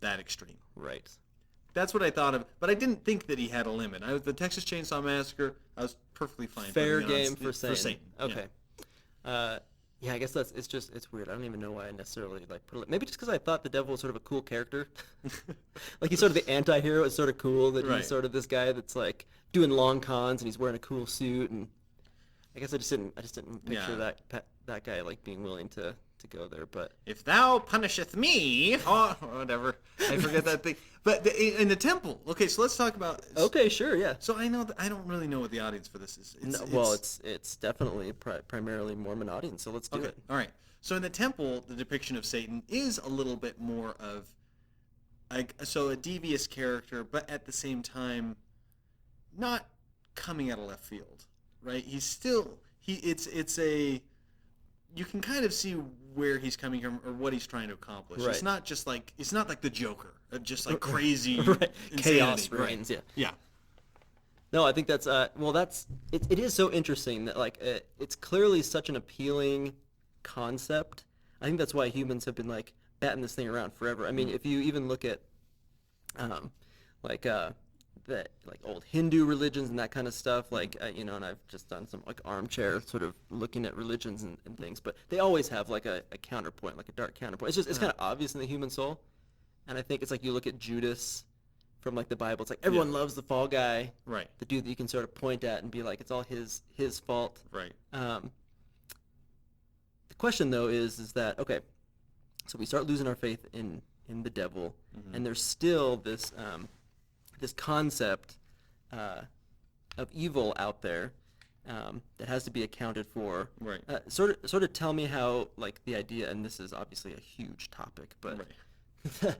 that extreme. Right. That's what I thought of, but I didn't think that he had a limit. The Texas Chainsaw Massacre, I was perfectly fine. Fair putting it on game for Satan. yeah. Okay. Yeah, I guess it's weird. I don't even know why I necessarily like put it. Maybe just because I thought the devil was sort of a cool character. Like he's sort of the anti-hero. It's sort of cool that Right. he's sort of this guy that's like doing long cons and he's wearing a cool suit, and I guess I just didn't picture Yeah. that guy like being willing to go there. But If thou punisheth me, or whatever. I forget that thing. But in the temple. Okay, so let's talk about. okay, sure, yeah. So I know that I don't really know what the audience for this is. It's definitely primarily Mormon audience, so let's do okay. it. All right. So in the temple, the depiction of Satan is a little bit more of, a devious character, but at the same time, not coming out of left field, right? He's still you can kind of see where he's coming from or what he's trying to accomplish. Right. It's not like the Joker, just like crazy Right. Chaos insanity, right? reigns, yeah. Yeah. No, I think that's it is so interesting that like it's clearly such an appealing concept. I think that's why humans have been like batting this thing around forever. I mean, if you even look at the like old Hindu religions and that kind of stuff, like and I've just done some like armchair sort of looking at religions and things, but they always have like a counterpoint, like a dark counterpoint. It's kind of obvious in the human soul, and I think it's like you look at Judas from like the Bible. It's like everyone loves the fall guy, Right. the dude that you can sort of point at and be like, it's all his fault. Right. The question though is that okay, so we start losing our faith in the devil, and there's still this this concept of evil out there that has to be accounted for. Right. Sort of tell me how like the idea, and this is obviously a huge topic, but Right.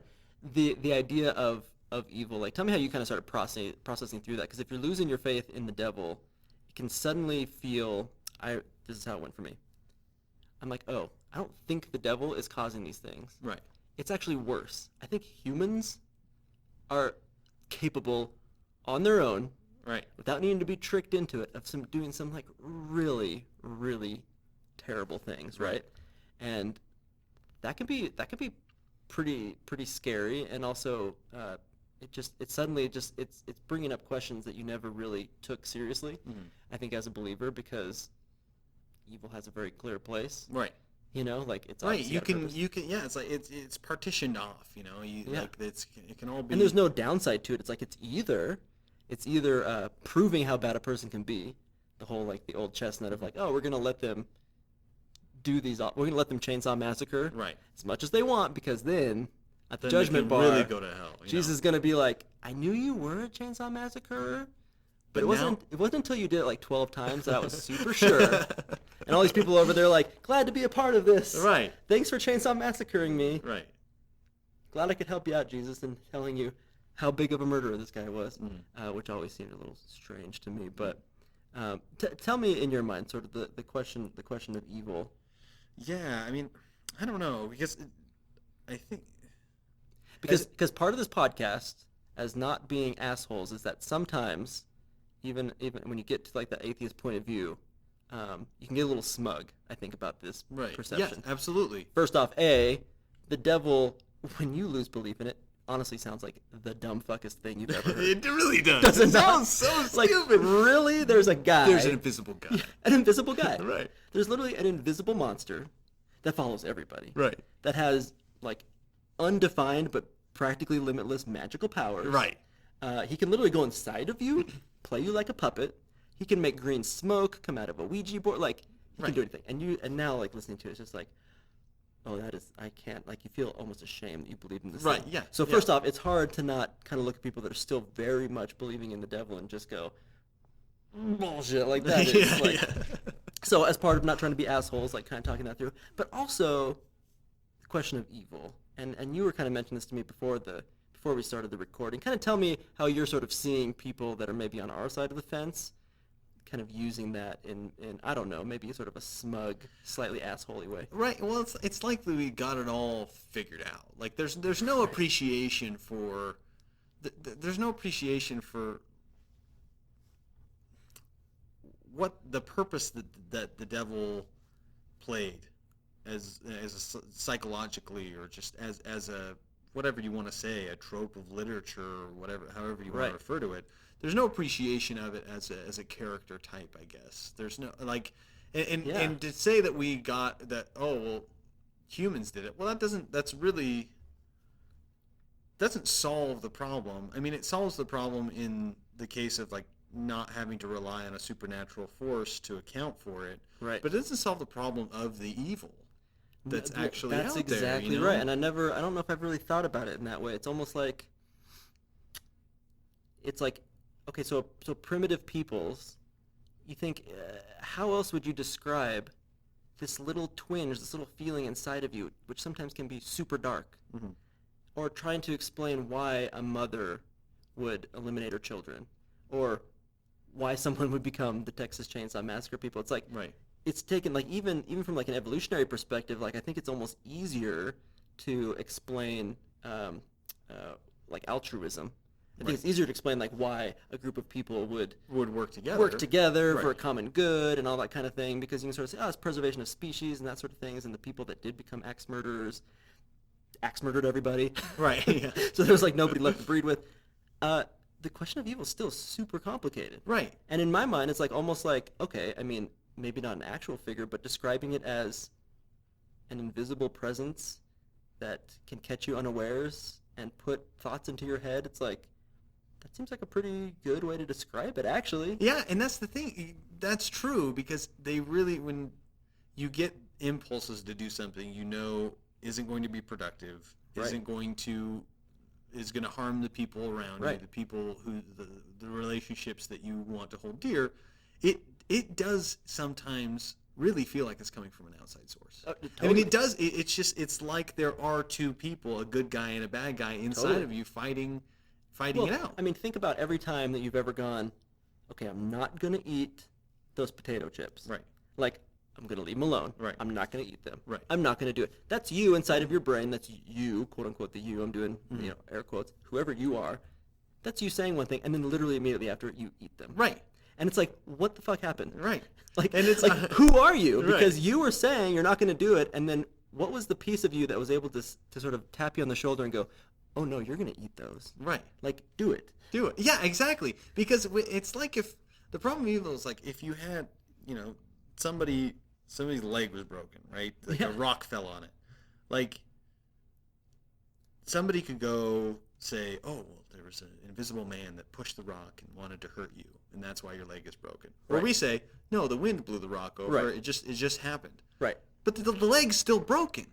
the idea of evil, like tell me how you kind of started processing through that, because if you're losing your faith in the devil, you can suddenly feel this is how it went for me. I'm like, oh, I don't think the devil is causing these things. Right. It's actually worse. I think humans are capable on their own, Right. without needing to be tricked into it, of doing some like really, really terrible things, right? And that can be pretty scary, and also it's bringing up questions that you never really took seriously. I think as a believer, because evil has a very clear place. Right. Like it's Right. obviously You got a can purpose. it's like it's partitioned off. Like it can all be. And there's no downside to it. It's like it's either proving how bad a person can be, the whole like the old chestnut of like, oh, we're gonna let them Chainsaw Massacre Right. as much as they want, because then at the Then they judgment can bar, really go to hell. Jesus is gonna be like, I knew you were a Chainsaw Massacre, but it wasn't until you did it like 12 times that I was super sure. And all these people over there like, glad to be a part of this. Right. Thanks for Chainsaw Massacring me. Right. Glad I could help you out, Jesus, in telling you how big of a murderer this guy was, which always seemed a little strange to me. But tell me, in your mind, sort of the question of evil. Yeah. I mean, I don't know, because I think Because part of this podcast, as not being assholes is that sometimes, even when you get to like the atheist point of view, you can get a little smug, I think, about this perception. Yes, absolutely. First off, the devil, when you lose belief in it, honestly sounds like the dumb fuckest thing you've ever heard. It really does. Doesn't it sounds so like, stupid. Really? There's a guy. There's an invisible guy. Yeah, an invisible guy. Right. There's literally an invisible monster that follows everybody. Right. That has, like, undefined but practically limitless magical powers. Right. He can literally go inside of you, play you like a puppet. He can make green smoke come out of a Ouija board. Like, he can do anything. And now, like, listening to it, it's just like, oh, I can't, like, you feel almost ashamed that you believe in this Right, thing. yeah. So first off, it's hard to not kind of look at people that are still very much believing in the devil and just go, bullshit, like that is, So as part of not trying to be assholes, like, kind of talking that through, but also the question of evil. And you were kind of mentioning this to me before we started the recording. Kind of tell me how you're sort of seeing people that are maybe on our side of the fence kind of using that in I don't know, maybe sort of a smug, slightly assholey way. Right. Well, it's like we got it all figured out. Like there's no appreciation for there's no appreciation for what the purpose that the devil played as psychologically, or just as a whatever you want to say, a trope of literature, or whatever, however you want to refer to it. There's no appreciation of it as a character type, I guess. There's no, like, and to say that we got that, oh, well, humans did it. Well, that's really, doesn't solve the problem. I mean, it solves the problem in the case of, like, not having to rely on a supernatural force to account for it. Right. But it doesn't solve the problem of the evil that's actually that's out there. That's exactly right. And I don't know if I've really thought about it in that way. It's almost like, okay, so primitive peoples, you think, how else would you describe this little twinge, this little feeling inside of you, which sometimes can be super dark, or trying to explain why a mother would eliminate her children, or why someone would become the Texas Chainsaw Massacre people. It's like, it's taken, like, even from like an evolutionary perspective, like, I think it's almost easier to explain like altruism. I think it's easier to explain, like, why a group of people would work together for a common good and all that kind of thing, because you can sort of say, oh, it's preservation of species and that sort of things, and the people that did become axe murderers murdered everybody. Right. Yeah. So there's, like, nobody left to breed with. The question of evil is still super complicated. Right. And in my mind, it's like almost like, okay, I mean, maybe not an actual figure, but describing it as an invisible presence that can catch you unawares and put thoughts into your head. It's like, that seems like a pretty good way to describe it, actually. Yeah, and that's the thing. That's true, because they really, when you get impulses to do something you know isn't going to be productive, is going to harm the people around you, the people the relationships that you want to hold dear, it does sometimes really feel like it's coming from an outside source. Totally. I mean, it does. It's like there are two people, a good guy and a bad guy, inside of you fighting it out. I mean, think about every time that you've ever gone, okay, I'm not going to eat those potato chips. Right. Like, I'm going to leave them alone. Right. I'm not going to eat them. Right. I'm not going to do it. That's you inside of your brain. That's you, quote unquote, the you. I'm doing, air quotes. Whoever you are, that's you saying one thing, and then literally immediately after you eat them. Right. And it's like, what the fuck happened? Right. Like, and it's like, who are you? Because right. you were saying you're not going to do it, and then what was the piece of you that was able to sort of tap you on the shoulder and go, oh no, you're going to eat those. Right. Like, do it. Do it. Yeah, exactly. Because it's like, if the problem with evil is, like, if you had, somebody's leg was broken, right? Like a rock fell on it. Like, somebody could go say, oh, well, there was an invisible man that pushed the rock and wanted to hurt you, and that's why your leg is broken. Or we say, no, the wind blew the rock over. Right. It just happened. Right. But the leg's still broken.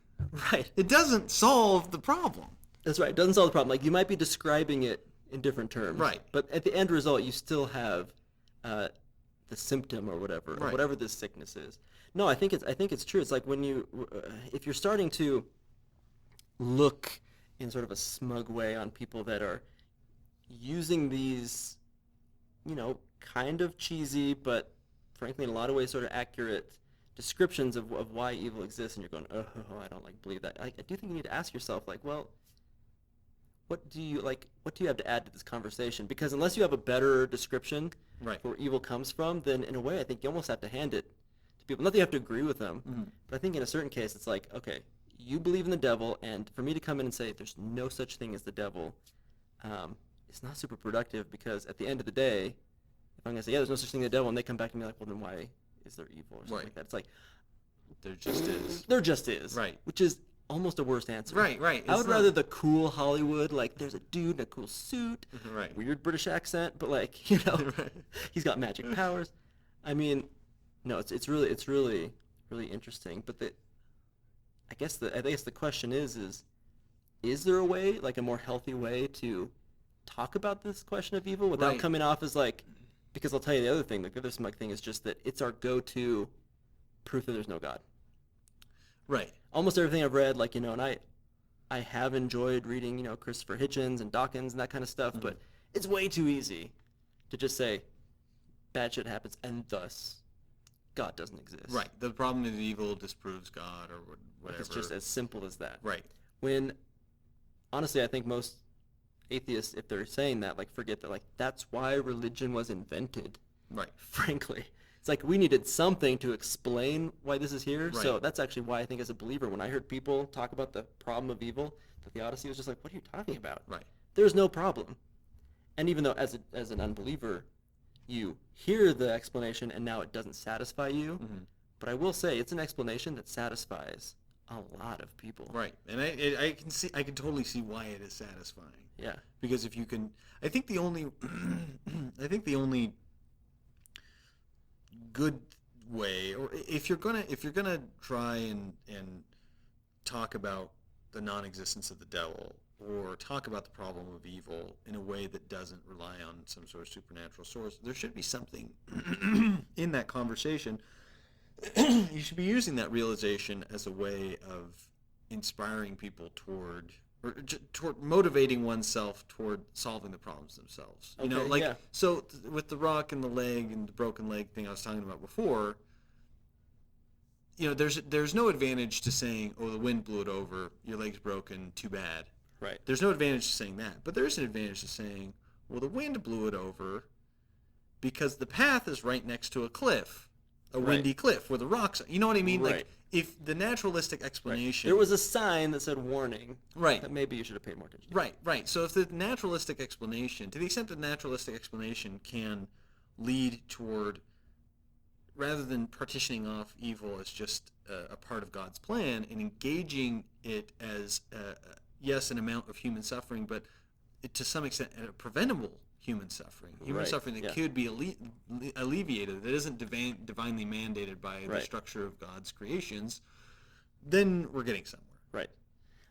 Right. It doesn't solve the problem. That's right. It doesn't solve the problem. Like, you might be describing it in different terms. Right. But at the end result, you still have the symptom or whatever, or whatever this sickness is. No, I think it's true. It's like when if you're starting to look in sort of a smug way on people that are using these, kind of cheesy, but frankly in a lot of ways sort of accurate descriptions of why evil exists, and you're going, oh, I don't believe that. I do think you need to ask yourself, like, well, what do you like? What do you have to add to this conversation? Because unless you have a better description Right. for where evil comes from, then in a way, I think you almost have to hand it to people. Not that you have to agree with them, but I think in a certain case, it's like, okay, you believe in the devil, and for me to come in and say there's no such thing as the devil, it's not super productive, because at the end of the day, if I'm gonna say, yeah, there's no such thing as the devil, and they come back to me like, well, then why is there evil or something like that? It's like, There just is. there just is, Right. Which is almost a worse answer. Right. I would rather the cool Hollywood, like there's a dude in a cool suit, Right. weird British accent, but like Right. he's got magic powers. I mean, no, it's really interesting. But I guess the question is there a way, like a more healthy way to talk about this question of evil without Right. coming off as like, because I'll tell you the other thing, like the other smug thing is just that it's our go-to proof that there's no God. Right. Almost everything I've read, like, and I have enjoyed reading, Christopher Hitchens and Dawkins and that kind of stuff, but it's way too easy to just say bad shit happens and thus God doesn't exist. Right. The problem is evil disproves God or whatever. It's just as simple as that. Right. When, honestly, I think most atheists, if they're saying that, like, forget that, like, that's why religion was invented. Right. Frankly. It's like we needed something to explain why this is here. Right. So that's actually why I think as a believer, when I heard people talk about the problem of evil, the theodicy was just like, what are you talking about? Right. There's no problem. And even though as an unbeliever, you hear the explanation and now it doesn't satisfy you, but I will say it's an explanation that satisfies a lot of people. Right. And I can totally see why it is satisfying. Yeah. Because if you can, I think the only good way, or if you're gonna try and talk about the non-existence of the devil, or talk about the problem of evil in a way that doesn't rely on some sort of supernatural source, there should be something in that conversation. You should be using that realization as a way of inspiring people toward motivating oneself toward solving the problems themselves. Okay, yeah. So with the rock and the leg and the broken leg thing I was talking about before, there's no advantage to saying, oh, the wind blew it over, your leg's broken, too bad. Right. There's no advantage to saying that, but there is an advantage to saying, well, the wind blew it over because the path is right next to a cliff, a windy cliff where the rocks are. You know what I mean? Right. Like, if the naturalistic explanation... There was a sign that said warning. Right. That maybe you should have paid more attention. Right. So if the naturalistic explanation, to the extent the naturalistic explanation can lead toward, rather than partitioning off evil as just a part of God's plan and engaging it as, yes, an amount of human suffering, but to some extent a preventable human suffering suffering that could be alleviated, that isn't divinely mandated by the structure of God's creations, then we're getting somewhere. Right.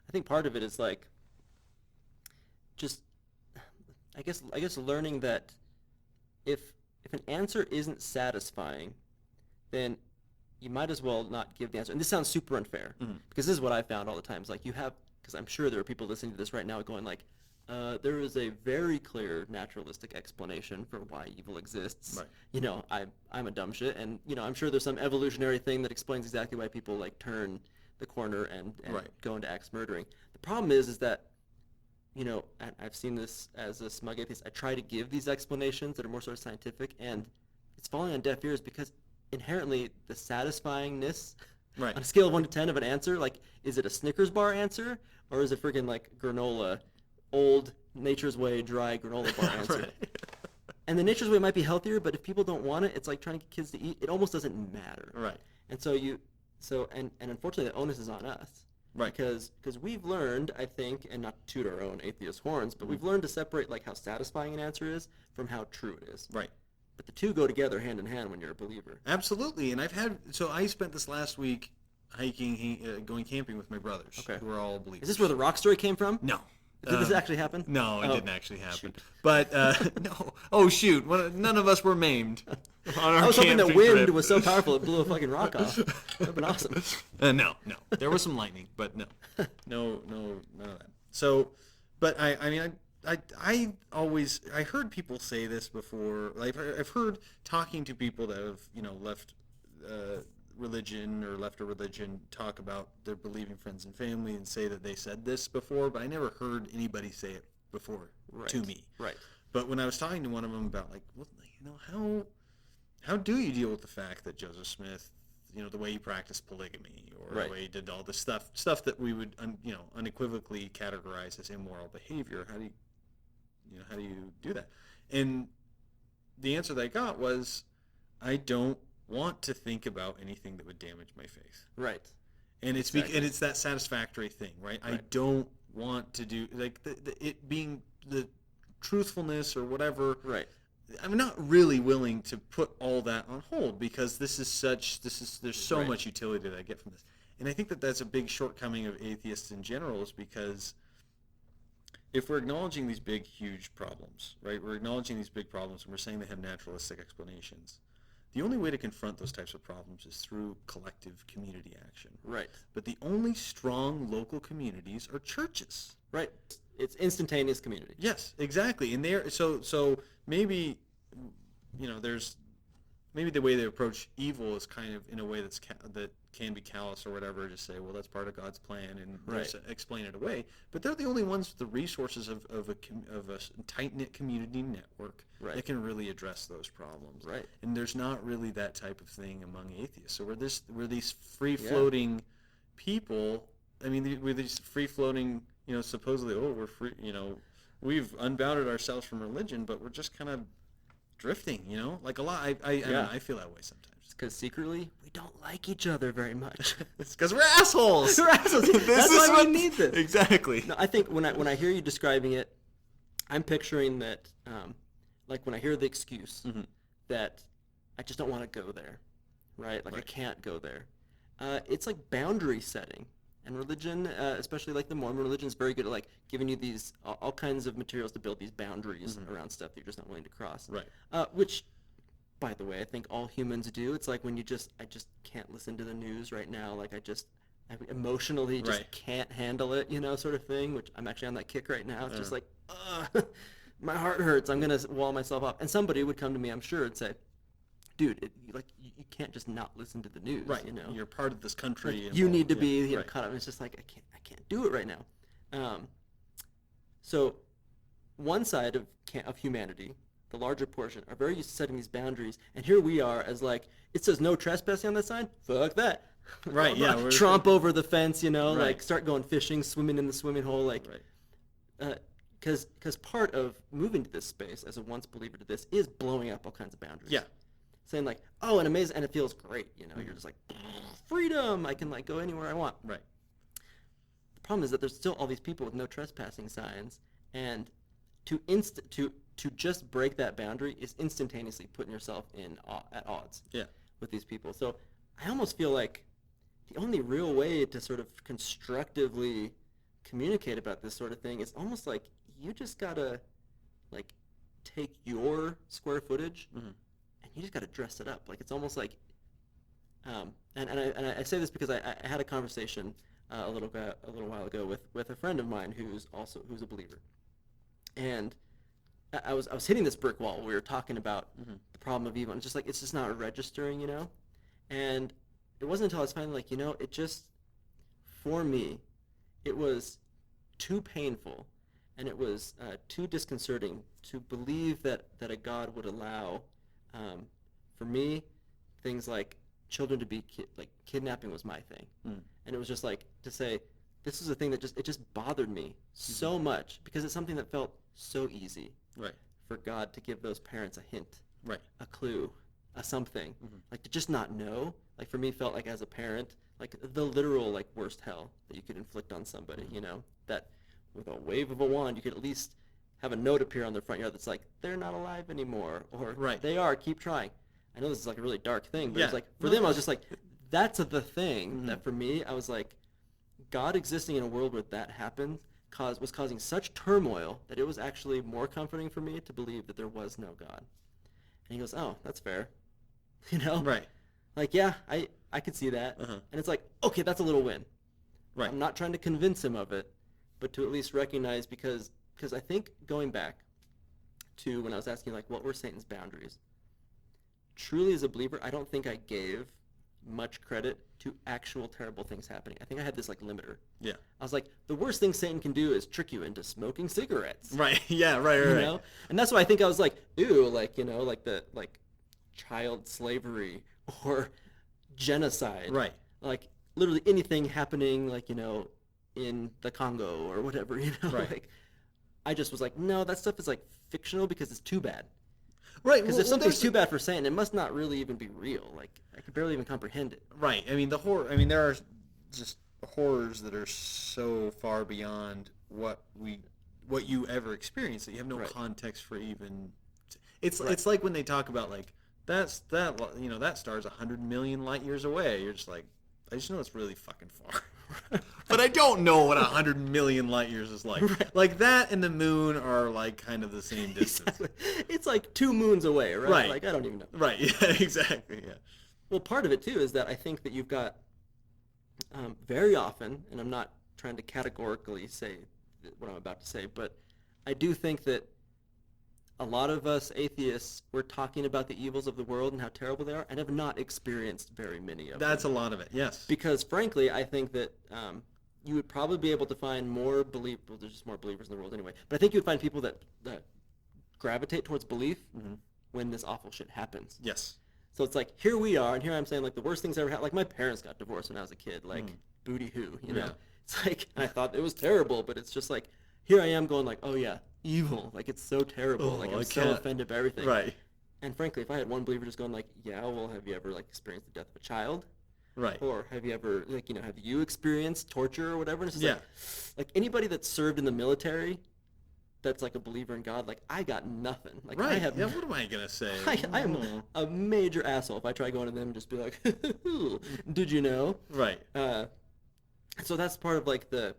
I think part of it is like, just, I guess learning that if an answer isn't satisfying, then you might as well not give the answer. And this sounds super unfair, because this is what I found all the time. It's like because I'm sure there are people listening to this right now going like, there is a very clear naturalistic explanation for why evil exists. Right. I'm a dumb shit, and I'm sure there's some evolutionary thing that explains exactly why people like turn the corner and go into axe murdering. The problem is that, and I've seen this as a smug atheist, I try to give these explanations that are more sort of scientific, and it's falling on deaf ears because inherently the satisfyingness on a scale of 1 to 10 of an answer, like, is it a Snickers bar answer or is it freaking like granola, old Nature's Way dry granola bar answer? And the Nature's Way might be healthier, but if people don't want it, it's like trying to get kids to eat. It almost doesn't matter. Right. And so and unfortunately the onus is on us. Right. Because we've learned, I think, and not to toot our own atheist horns, but we've learned to separate like how satisfying an answer is from how true it is. Right. But the two go together hand in hand when you're a believer. Absolutely. And I spent this last week hiking, going camping with my brothers, who are all believers. Is this where the rock story came from? No. Did this actually happen? No, it didn't actually happen. Shoot. But no. Oh shoot! None of us were maimed. On our I was hoping the camping wind trip. was so powerful it blew a fucking rock off. That'd been awesome. No. There was some lightning, but no, none of that. So, but I heard people say this before. Like I've heard talking to people that have left religion or left of religion talk about their believing friends and family and say that they said this before, but I never heard anybody say it before to me. Right. But when I was talking to one of them about, like, well, you know, how do you deal with the fact that Joseph Smith, you know, the way he practiced polygamy, or Right. the way he did all this stuff that we would, unequivocally categorize as immoral behavior, how do you do that? And the answer that I got was, I don't want to think about anything that would damage my faith. Right. And it's Exactly. and it's that satisfactory thing, right? I Right. don't want to do, like, it being the truthfulness or whatever. Right. I'm not really willing to put all that on hold, because there's so Right. much utility that I get from this. And I think that that's a big shortcoming of atheists in general, is because if we're acknowledging these big, huge problems, right? We're acknowledging these big problems and we're saying they have naturalistic explanations. The only way to confront those types of problems is through collective community action. Right. But the only strong local communities are churches. Right. It's instantaneous community. Yes, exactly. And so maybe, maybe the way they approach evil is kind of in a way that can be callous or whatever. Just say, well, that's part of God's plan, and Right. just explain it away. But they're the only ones with the resources of a tight-knit community network Right. that can really address those problems. Right. And there's not really that type of thing among atheists. So we're these free-floating people. I mean, we're these free-floating, supposedly, we're free, we've unbounded ourselves from religion, but we're just kind of drifting, like a lot. I don't know, I feel that way sometimes. Because secretly, we don't like each other very much. It's because we're assholes. We're assholes. That's why we need this. Exactly. No, I think when I hear you describing it, I'm picturing that, like when I hear the excuse that I just don't want to go there, right? Like I can't go there. It's like boundary setting. And religion, especially like the Mormon religion, is very good at like giving you these all kinds of materials to build these boundaries around stuff that you're just not willing to cross. Right. Which, by the way, I think all humans do. It's like when I just can't listen to the news right now. Like I emotionally just can't handle it, sort of thing. Which I'm actually on that kick right now. It's just like, my heart hurts. I'm gonna wall myself off. And somebody would come to me, I'm sure, and say, dude, you can't just not listen to the news, Right. You're part of this country. Like, you need to be right. caught up. It's just like I can't do it right now. So one side of humanity, the larger portion, are very used to setting these boundaries, and here we are as like, it says no trespassing on that sign. Fuck that. Right. Yeah. Tromp over the fence, Right. like start going fishing, swimming in the swimming hole, like. Right. Because part of moving to this space as a once believer to this is blowing up all kinds of boundaries. Yeah. Saying like, oh, and amazing, and it feels great, you're just like, freedom, I can like go anywhere I want. Right. The problem is that there's still all these people with no trespassing signs, and to just break that boundary is instantaneously putting yourself at odds with these people. So I almost feel like the only real way to sort of constructively communicate about this sort of thing is almost like you just gotta like take your square footage and you just got to dress it up. Like it's almost like, and I say this because I had a conversation a little while ago with a friend of mine who's a believer, and I was hitting this brick wall. We were talking about the problem of evil, and it's just not registering, and it wasn't until I was finally like, it just, for me, it was too painful, and it was too disconcerting to believe that a God would allow. For me, things like children to be kidnapping was my thing, and it was just like to say this is a thing that just bothered me so much because it's something that felt so easy, Right. for God to give those parents a hint, Right. a clue, a something, like to just not know. Like for me, felt like as a parent, like the literal like worst hell that you could inflict on somebody, that with a wave of a wand you could at least have a note appear on their front yard that's like, they're not alive anymore, or they are, keep trying. I know this is like a really dark thing, but it's like, for them, I was just like, that's the thing that for me, I was like, God existing in a world where that happened was causing such turmoil that it was actually more comforting for me to believe that there was no God. And he goes, oh, that's fair. Right. Like, yeah, I could see that. And it's like, okay, that's a little win. Right. I'm not trying to convince him of it, but to at least recognize, because I think going back to when I was asking, like, what were Satan's boundaries? Truly as a believer, I don't think I gave much credit to actual terrible things happening. I think I had this like limiter. Yeah. I was like, the worst thing Satan can do is trick you into smoking cigarettes. Right. Yeah. Right. You Right. know? And that's why I think I was like, ew, like, you know, like the like child slavery or genocide. Right. Like literally anything happening, like, you know, in the Congo or whatever, you know. Right. Like, I just was like, no, that stuff is like fictional because it's too bad. Right. Because if something's too bad for Satan, it must not really even be real. Like, I could barely even comprehend it. Right. I mean, the horror. I mean, there are just horrors that are so far beyond what you ever experienced that you have no Right. context for even. It's Right. it's like when they talk about like that star's 100 million light years away. You're just like, I just know it's really fucking far. But I don't know what 100 million light years is like. Right. Like that and the moon are like kind of the same distance. Exactly. It's like 2 moons away, right? Right. Like, I don't even know. Right. Yeah. Exactly. Yeah. Well, part of it, too, is that I think that you've got very often, and I'm not trying to categorically say what I'm about to say, but I do think that a lot of us atheists, we're talking about the evils of the world and how terrible they are, and have not experienced very many of That's them. a lot of it. Yes. Because, frankly, I think that you would probably be able to find more well, there's just more believers in the world anyway, but I think you would find people that gravitate towards belief when this awful shit happens. Yes. So it's like, here we are, and here I'm saying, like, the worst things ever happened. Like, my parents got divorced when I was a kid. Like, booty hoo, you know? Yeah. It's like, and I thought it was terrible, but it's just like, here I am going like, oh yeah, evil. Like, it's so terrible. Oh, like, I I'm so can't. offended by everything. Right. And frankly, if I had one believer just going like, yeah, well, have you ever, like, experienced the death of a child? Right. Or have you ever, like, you know, have you experienced torture or whatever? And it's just Yeah. like anybody that's served in the military that's like a believer in God, like, I got nothing. Like, Right. I have Yeah. What am I gonna say? I am a major asshole if I try going to them and just be like, did you know? Right. So that's part of like the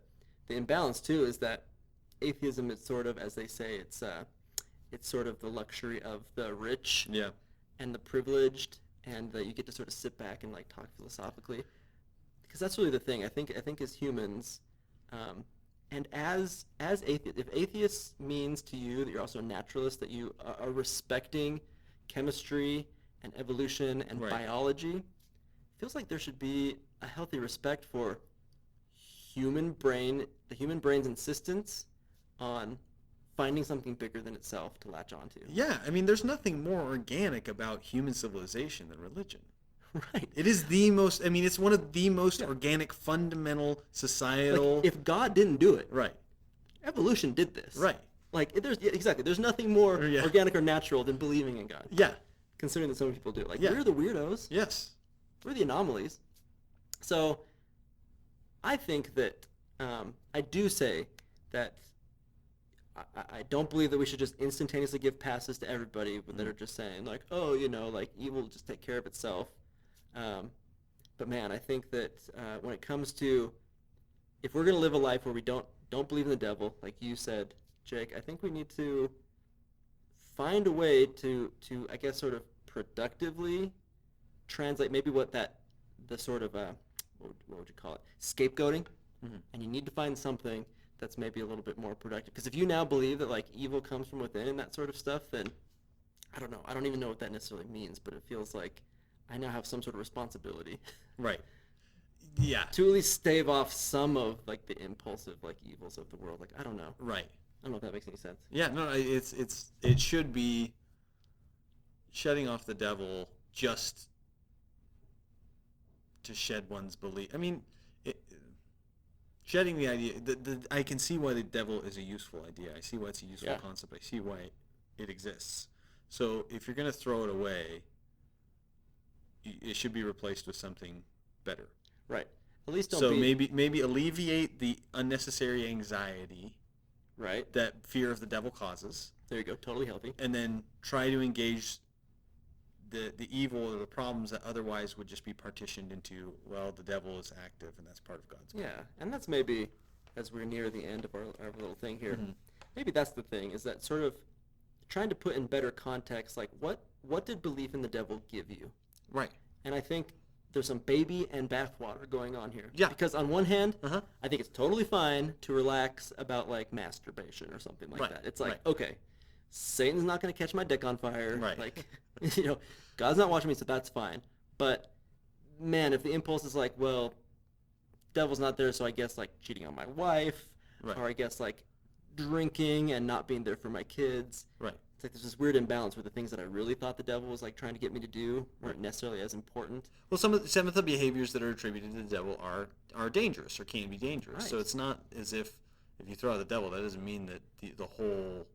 imbalance too, is that atheism is sort of, as they say, it's sort of the luxury of the rich Yeah. and the privileged, and that you get to sort of sit back and like talk philosophically, because that's really the thing. I think as humans, and as atheists, if atheist means to you that you're also a naturalist, that you are respecting chemistry and evolution and Right. biology, feels like there should be a healthy respect for the human brain's insistence on finding something bigger than itself to latch onto. Yeah. I mean, there's nothing more organic about human civilization than religion. Right. It is the most. I mean, it's one of the most organic, fundamental, societal. Like, if God didn't do it, Right. evolution did this. Right. Like, exactly. There's nothing more Yeah. organic or natural than believing in God. Yeah. Considering that so many people do. Like, Yeah. we're the weirdos. Yes. We're the anomalies. So, I think that I do say that I don't believe that we should just instantaneously give passes to everybody that are just saying like, oh, you know, like, evil will just take care of itself. But man, I think that when it comes to, if we're gonna live a life where we don't believe in the devil, like you said, Jake, I think we need to find a way to I guess sort of productively translate maybe the sort of what would you call it, scapegoating. And you need to find something that's maybe a little bit more productive. Because if you now believe that like evil comes from within and that sort of stuff, then I don't know. I don't even know what that necessarily means, but it feels like I now have some sort of responsibility Right. Yeah. to at least stave off some of like the impulsive like evils of the world. Like, I don't know. Right. I don't know if that makes any sense. Yeah. No. It should be shutting off the devil just to shed one's belief. I mean, shedding the idea. I can see why the devil is a useful idea. I see why it's a useful concept. I see why it exists. So if you're going to throw it away, it should be replaced with something better. Right. At least don't So be maybe alleviate the unnecessary anxiety right. that fear of the devil causes, There you go. Totally healthy. and then try to engage the evil or the problems that otherwise would just be partitioned into, well, the devil is active and that's part of God's plan. Yeah, and that's maybe, as we're near the end of our little thing here, maybe that's the thing, is that sort of trying to put in better context, like, what did belief in the devil give you? Right. And I think there's some baby and bathwater going on here. Yeah. Because on one hand, Uh-huh. I think it's totally fine to relax about, like, masturbation or something like Right, that. It's like, right. okay, Satan's not going to catch my dick on fire. Right. Like, God's not watching me, so that's fine. But man, if the impulse is like, well, devil's not there, so I guess like cheating on my wife, Right. or I guess like drinking and not being there for my kids. Right. It's like there's this weird imbalance where the things that I really thought the devil was like trying to get me to do weren't necessarily as important. Well, some of the behaviors that are attributed to the devil are dangerous or can be dangerous. Right. So it's not as if you throw out the devil, that doesn't mean that the whole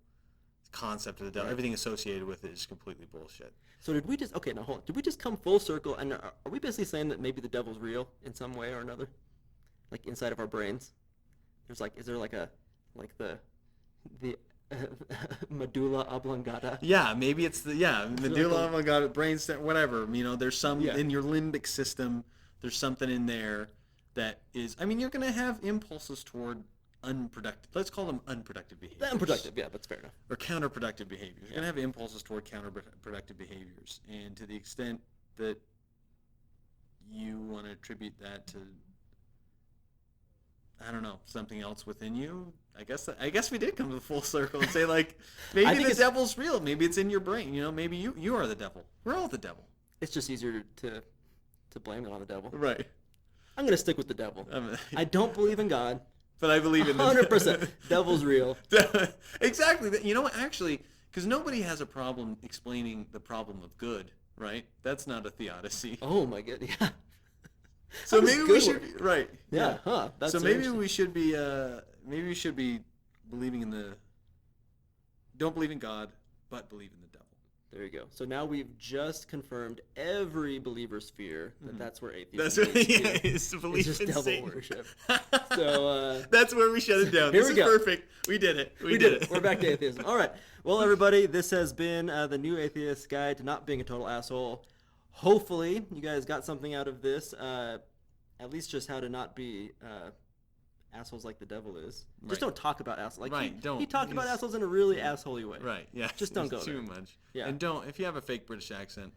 concept of the devil, everything associated with it, is completely bullshit. So did we just hold on. Did we just come full circle and are we basically saying that maybe the devil's real in some way or another? Like inside of our brains? Is there like the medulla oblongata? Yeah, maybe it's medulla oblongata, brainstem, whatever. There's some in your limbic system. There's something in there that is. I mean, you're gonna have impulses toward unproductive. Let's call them unproductive behaviors. Unproductive, yeah, that's fair enough. Or counterproductive behaviors. You're gonna have impulses toward counterproductive behaviors, and to the extent that you want to attribute that to, I don't know, something else within you. I guess we did come to the full circle and say, like, maybe the devil's real. Maybe it's in your brain. Maybe you are the devil. We're all the devil. It's just easier to blame it on the devil. Right. I'm gonna stick with the devil. I don't believe in God, but I believe in 100%. Devil's real. Exactly. Actually, because nobody has a problem explaining the problem of good, right? That's not a theodicy. Oh my god, yeah. So maybe we should be, right. Yeah, huh. That's so maybe we should be believing in don't believe in God, but believe in the devil. There you go. So now we've just confirmed every believer's fear that that's where atheism That's what is to believe just in devil Satan. worship. So that's where we shut it down. Here This we is go. perfect. We did it. We did it. We're back to atheism. All right. Well, everybody, this has been the New Atheist Guide to Not Being a Total Asshole. Hopefully, you guys got something out of this. At least just how to not be assholes like the devil is. Right. Just don't talk about assholes. Like Right, he talked about assholes in a really asshole-y way. Right. Yeah. Just don't go too there. much. Yeah. And if you have a fake British accent,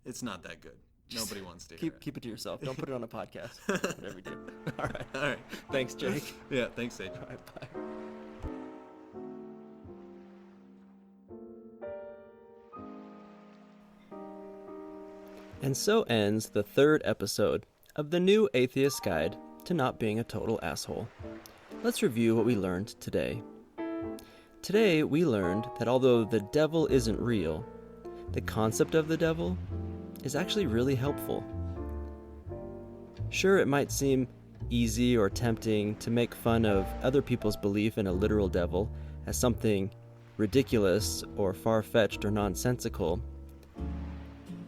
it's not that good. Nobody wants to hear it. Keep it to yourself. Don't put it on a podcast. Whatever you do. All right. All right. Thanks, Jake. Yeah. Thanks, Sage. All right, bye. And so ends the third episode of the New Atheist Guide to Not Being a Total Asshole. Let's review what we learned today. Today, we learned that although the devil isn't real, the concept of the devil is actually really helpful. Sure, it might seem easy or tempting to make fun of other people's belief in a literal devil as something ridiculous or far-fetched or nonsensical.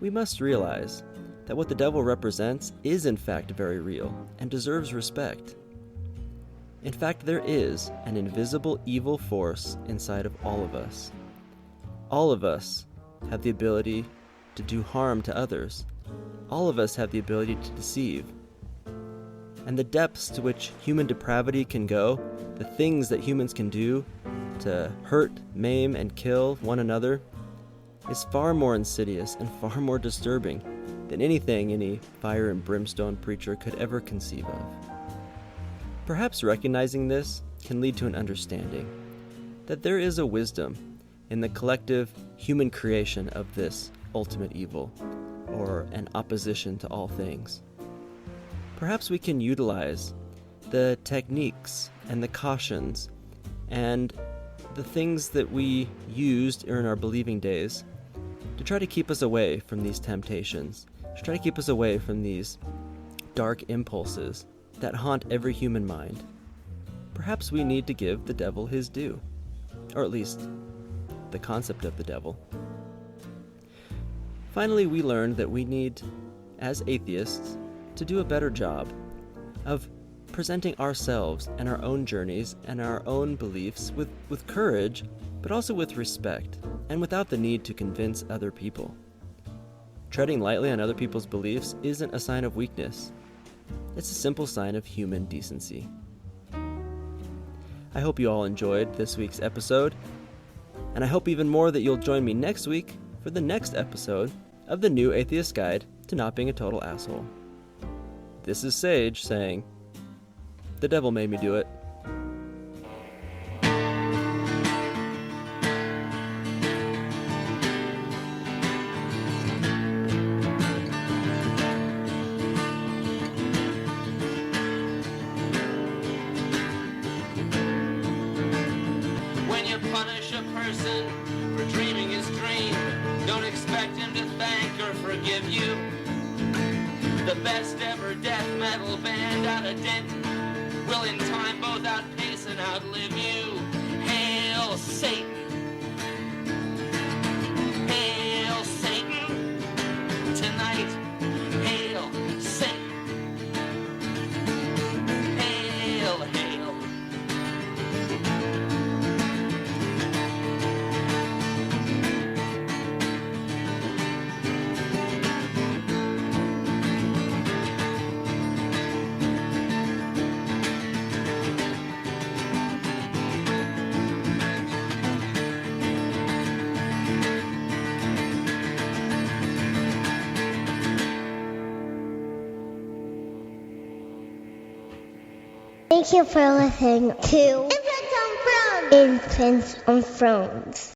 We must realize that what the devil represents is in fact very real and deserves respect. In fact, there is an invisible evil force inside of all of us. All of us have the ability to do harm to others. All of us have the ability to deceive. And the depths to which human depravity can go, the things that humans can do to hurt, maim, and kill one another, is far more insidious and far more disturbing than anything any fire and brimstone preacher could ever conceive of. Perhaps recognizing this can lead to an understanding that there is a wisdom in the collective human creation of this ultimate evil, or an opposition to all things. Perhaps we can utilize the techniques and the cautions and the things that we used in our believing days to try to keep us away from these temptations, to try to keep us away from these dark impulses that haunt every human mind. Perhaps we need to give the devil his due, or at least the concept of the devil. Finally, we learned that we need, as atheists, to do a better job of presenting ourselves and our own journeys and our own beliefs with courage, but also with respect, and without the need to convince other people. Treading lightly on other people's beliefs isn't a sign of weakness. It's a simple sign of human decency. I hope you all enjoyed this week's episode, and I hope even more that you'll join me next week for the next episode of the New Atheist Guide to Not Being a Total Asshole. This is Sage saying, "The devil made me do it." forgive you. The best ever death metal band out of Denton will in time both outpace and outlive you. Hail Satan! Hail Satan! Tonight, hail Satan! Hail, hail! Thank you for listening to Infants on Thrones.